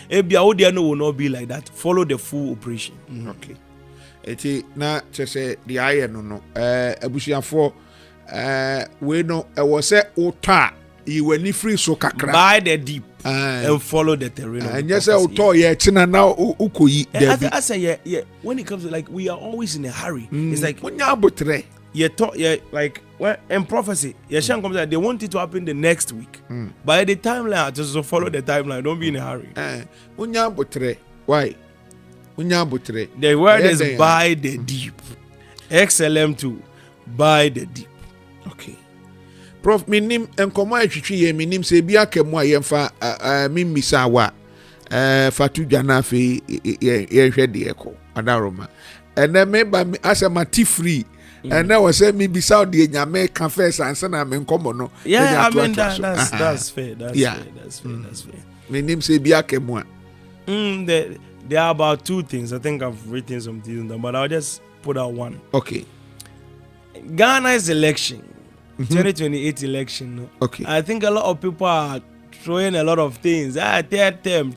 Ebia odi no will not be like that. Follow the full operation. Okay. Eti na chese the iron no abusiafo we no e was say ota you when free so kakra buy the deep and follow the terrain. And yes ota ye tina na ukoyi there. I say yeah when it comes to like we are always in a hurry. It's like when you abotre like when in prophecy Yeshan comes like they want it to happen the next week. By the timeline just follow the timeline, don't be in a hurry. When you abotre why the word is buy the deep. XLM2, buy the deep. Okay. Prof minim enkomo atwitwi ye minim se bia kemu a yemfa mimmisa wa fatu dwana fe ye hwede eko adaroma ene me ba asema ti free ene wo se mi bisa de nyame ka first ansa na me enkomo no yeah, I mean that's fair. That's fair. Minim se bia kemu a there are about two things. I think I've written some things on them, but I'll just put out one. Okay. Ghana's election, 2028 election. Okay. I think a lot of people are throwing a lot of things. Third term.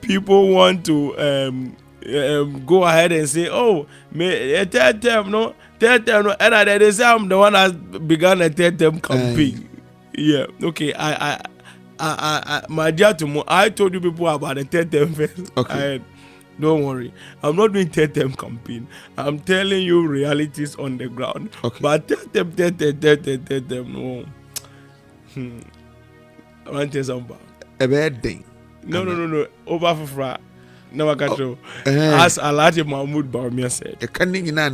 People want to go ahead and say, "Oh, third term, no." And they say I'm the one that began a third term campaign. Yeah. Okay. I my dear Tomo, I told you people about the third term first. Okay. Don't worry. I'm not doing third term campaign. I'm telling you realities on the ground. Okay. But third term, no. I want to tell something. A bad thing. No. Over for fra. No, I can't show. As Alhaji Mahmoud Bawumia said. Can you na?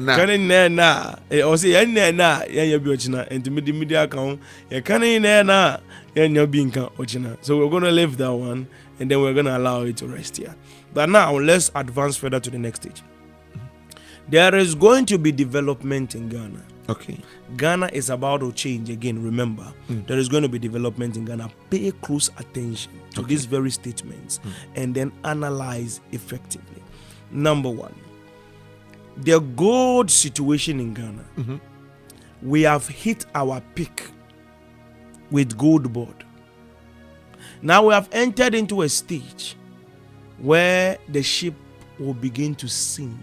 Or say, na, ya be ochina, and to media account, ya can na, ya being ochina. So we're going to leave that one, and then we're going to allow it to rest here. But now, let's advance further to the next stage. There is going to be development in Ghana. Okay. Ghana is about to change again. Remember, there is going to be development in Ghana. Pay close attention to these very statements and then analyze effectively. Number one, the gold situation in Ghana. We have hit our peak with gold board. Now we have entered into a stage where the ship will begin to sink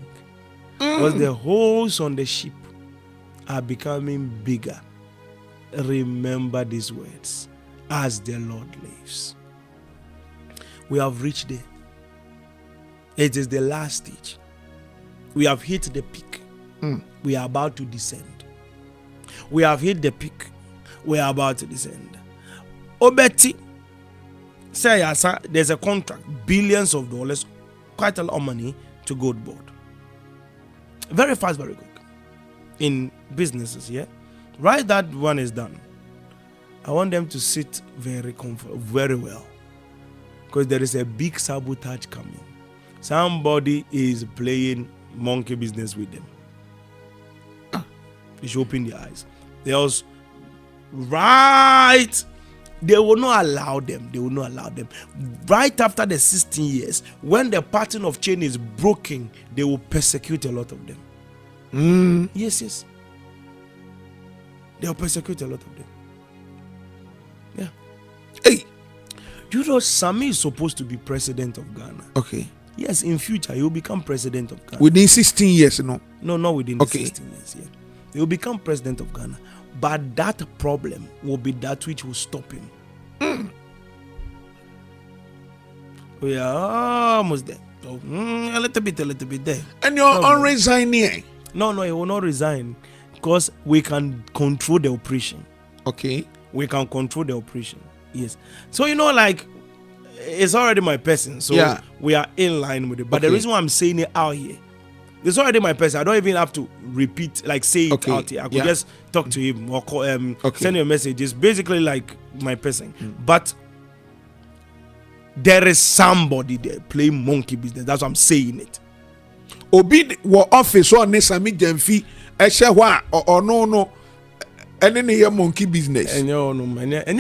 because the holes on the ship are becoming bigger. Remember these words: as the Lord lives. We have reached there. It is the last stage. We have hit the peak. We are about to descend. We have hit the peak. We are about to descend. Obeti, say there's a contract, billions of dollars, quite a lot of money to gold board. Very fast, very quick. In businesses, yeah, right, that one is done. I want them to sit very well, because there is a big sabotage coming. Somebody is playing monkey business with them. They should open their eyes. They also, right, they will not allow them. Right after the 16 years, when the pattern of chain is broken, they will persecute a lot of them. Yes. They'll persecute a lot of them. Yeah. Hey, you know, Sami is supposed to be president of Ghana. Okay. Yes, in future he will become president of Ghana. Within 16 years, no? No, not within the 16 years. Yeah, he will become president of Ghana. But that problem will be that which will stop him. We are almost there. So, a little bit there. And you're unresigning. No, he will not resign, because we can control the operation. Okay. We can control the operation. Yes. So, you know, like, it's already my person. So yeah, we are in line with it. But the reason why I'm saying it out here, it's already my person. I don't even have to repeat, like, say it out here. I could just talk to him or call, send him a message. It's basically like my person. But there is somebody there playing monkey business. That's why I'm saying it. Obi wo office or Nesami Jamfi Eshewa or no any monkey business. And you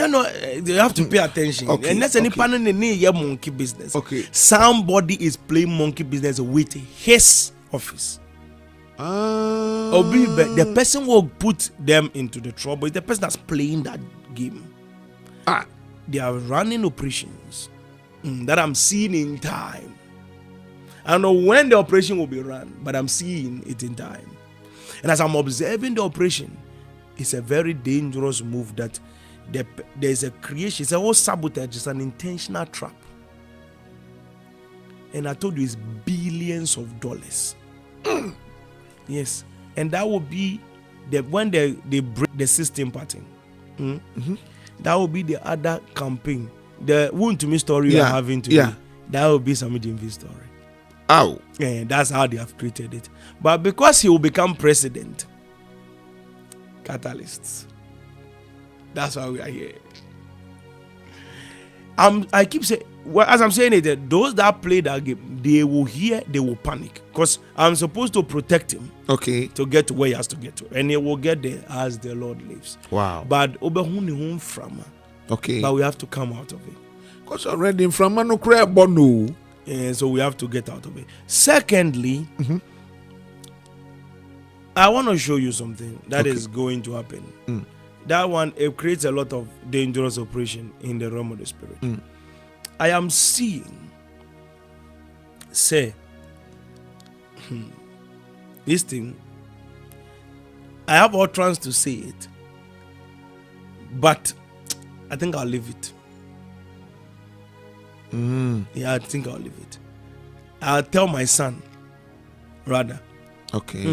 know, you have to pay attention. Okay, and that's any panel in monkey business. Okay. Somebody is playing monkey business with his office. Obi, the person will put them into the trouble. It's the person that's playing that game. They are running operations that I'm seeing in time. I don't know when the operation will be run, but I'm seeing it in time. And as I'm observing the operation, it's a very dangerous move that there's a creation. It's a whole sabotage. It's an intentional trap. And I told you it's billions of dollars. Yes. And that will be when they break the system pattern. That will be the other campaign. The wound to me story we are having today. That will be some DMV story. Ow. And that's how they have created it. But because he will become president, catalysts. That's why we are here. I keep saying, well, as I'm saying it, those that play that game, they will hear, they will panic. Because I'm supposed to protect him. Okay. To get to where he has to get to. And he will get there as the Lord lives. Wow. But okay. But we have to come out of it. Because already from no crab bono. And so we have to get out of it. Secondly, I want to show you something that is going to happen. That one, it creates a lot of dangerous operation in the realm of the spirit. I am seeing, say, this thing, I have utterance to say it, but I think I'll leave it. Yeah, I think I'll leave it. I'll tell my son, rather. Okay.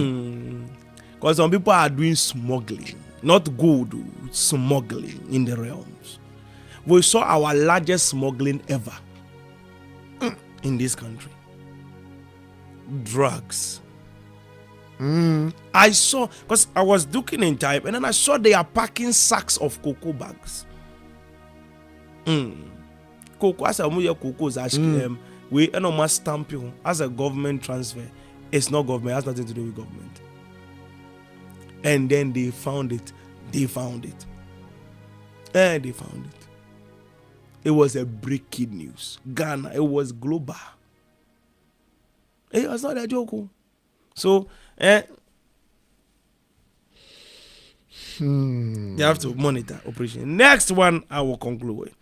Because some people are doing smuggling. Not gold, smuggling in the realms. We saw our largest smuggling ever in this country. Drugs. I saw, because I was looking in time, and then I saw they are packing sacks of cocoa bags. Cocoa, as a cocoa is we must stamp you as a government transfer. It's not government, it has nothing to do with government. And then they found it. They found it. It was a breaking news. Ghana, it was global. It was not a joke. So, you have to monitor operation. Next one, I will conclude with.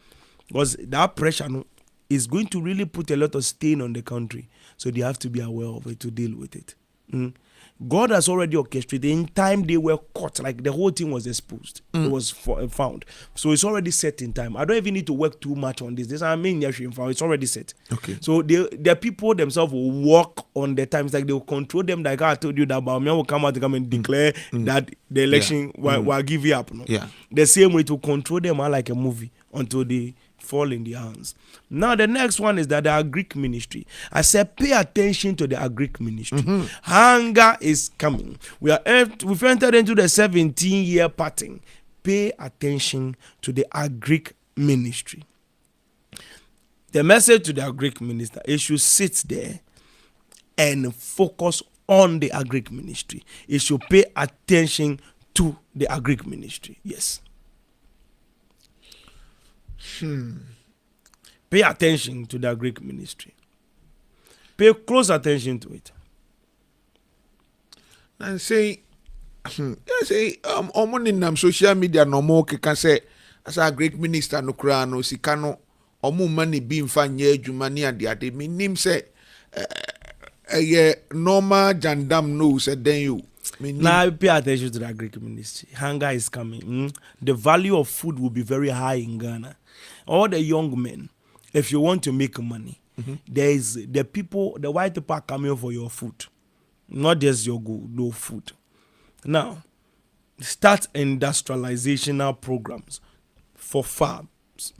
Because that pressure is going to really put a lot of stain on the country. So they have to be aware of it to deal with it. God has already orchestrated. In time, they were caught. Like the whole thing was exposed. It was found. So it's already set in time. I don't even need to work too much on this. It's already set. Okay. So the people themselves will work on the times. Like they will control them. Like I told you that Baumia will come out to come and declare that the election will give you up. No? Yeah. The same way to control them are like a movie until they fall in their hands. Now the next one is that the Greek ministry. I said pay attention to the Greek ministry. Hunger is coming. We've entered into the 17-year pattern. Pay attention to the Greek ministry. The message to the Greek minister is should sit there and focus on the Greek ministry. It should pay attention to the Greek ministry. Yes. Pay attention to the Greek ministry. Pay close attention to it. And say, social media no more can say as a Greek minister no krano sikano omu money being fanye jumani and the ade minim say normal jandam no said then you. Now pay attention to the Greek ministry. Hunger is coming. The value of food will be very high in Ghana. All the young men, if you want to make money, there is the white people are coming for your food, not just your good, no food. Now, start industrializational programs for farms.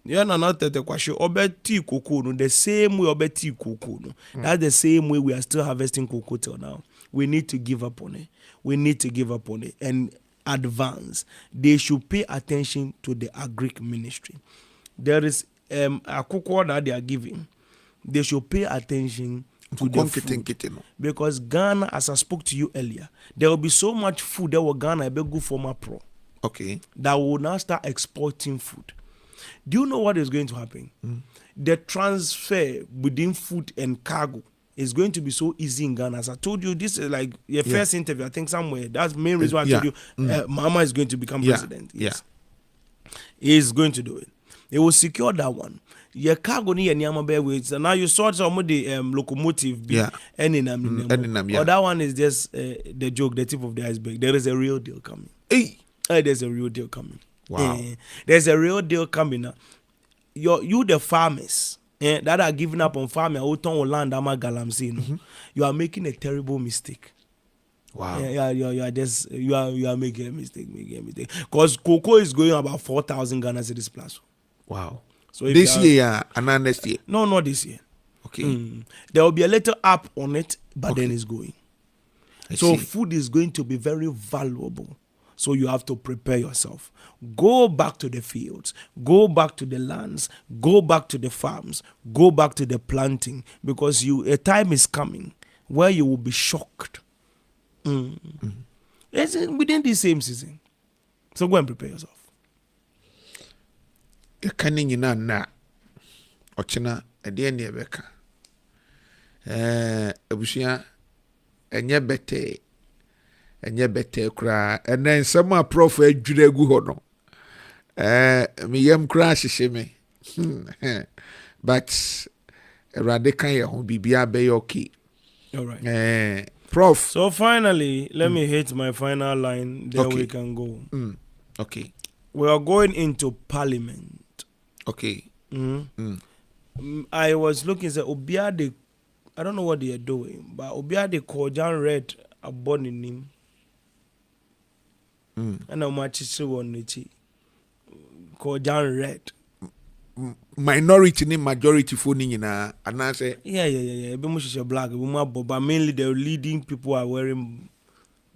Yeah, not the question. Tea cocoa, the same way tea cocoa. That's the same way we are still harvesting cocoa till now. We need to give up on it. And advance. They should pay attention to the Greek ministry. There is a cocoa that they are giving. They should pay attention to the food. Because Ghana, as I spoke to you earlier, there will be so much food that will Ghana be good for my pro. Okay. That will now start exporting food. Do you know what is going to happen? The transfer within food and cargo is going to be so easy in Ghana. As I told you, this is like your first interview, I think somewhere. That's the main reason why I told you Mama is going to become president. Yes. He is going to do it. He will secure that one. Your cargo ni nyama bear with. So now you saw some of the locomotive. Or that one is just the joke, the tip of the iceberg. There is a real deal coming. There's a real deal coming. Wow. There's a real deal coming now. You the farmers that are giving up on farming, you are making a terrible mistake. Wow. You are making a mistake. Because cocoa is going about 4,000 Ghana cedis plus. Wow. So if this year and next year? No, not this year. Okay. There will be a little up on it, but then Okay. it's going. I So see. food is going to be very valuable. So you have to prepare yourself. Go back to the fields. Go back to the lands. Go back to the farms. Go back to the planting, because a time is coming where you will be shocked. It's within the same season. So go and prepare yourself. Yɛka ne nyinaa na ɔkyena ɛdeɛ ne yɛbɛka abusua ɛnyɛ bɛtɛ koraa ɛnɛ nsɛm a prof adwiri agu hɔ no meyam koraa hyehyɛ me but Awurade ka yɛ ho biribiara bɛyɛ okay. All right. Prof. So finally, let me hit my final line. Then Okay. we can go. Okay. We are going into Parliament. Okay. I was looking at Obiade. I don't know what they are doing, but Obiade Kojan read a born in him. And how much is on it? Kojan read. Minority ni majority for ni nyina anase. Yeah. Be much black, but mainly the leading people are wearing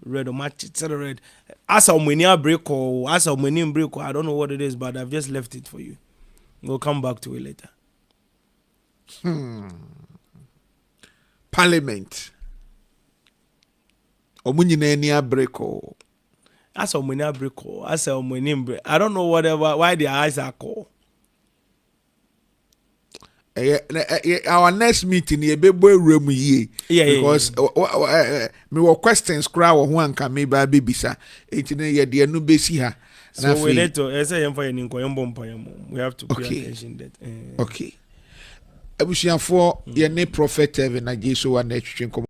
red or match red. As a many break or as a many break, I don't know what it is, but I've just left it for you. We'll come back to it later. Parliament. Omunyina ni abreko. As a many break or as a many break. I don't know why their eyes are cold. Our next meeting ye be boy room ye. Because me were questions cry or one can me ba bibisa. Etine ye de no be si ha. So we need to we have to pay attention that. Okay. Abusiafo ye ne prophet Telvin na Sowah na twetwe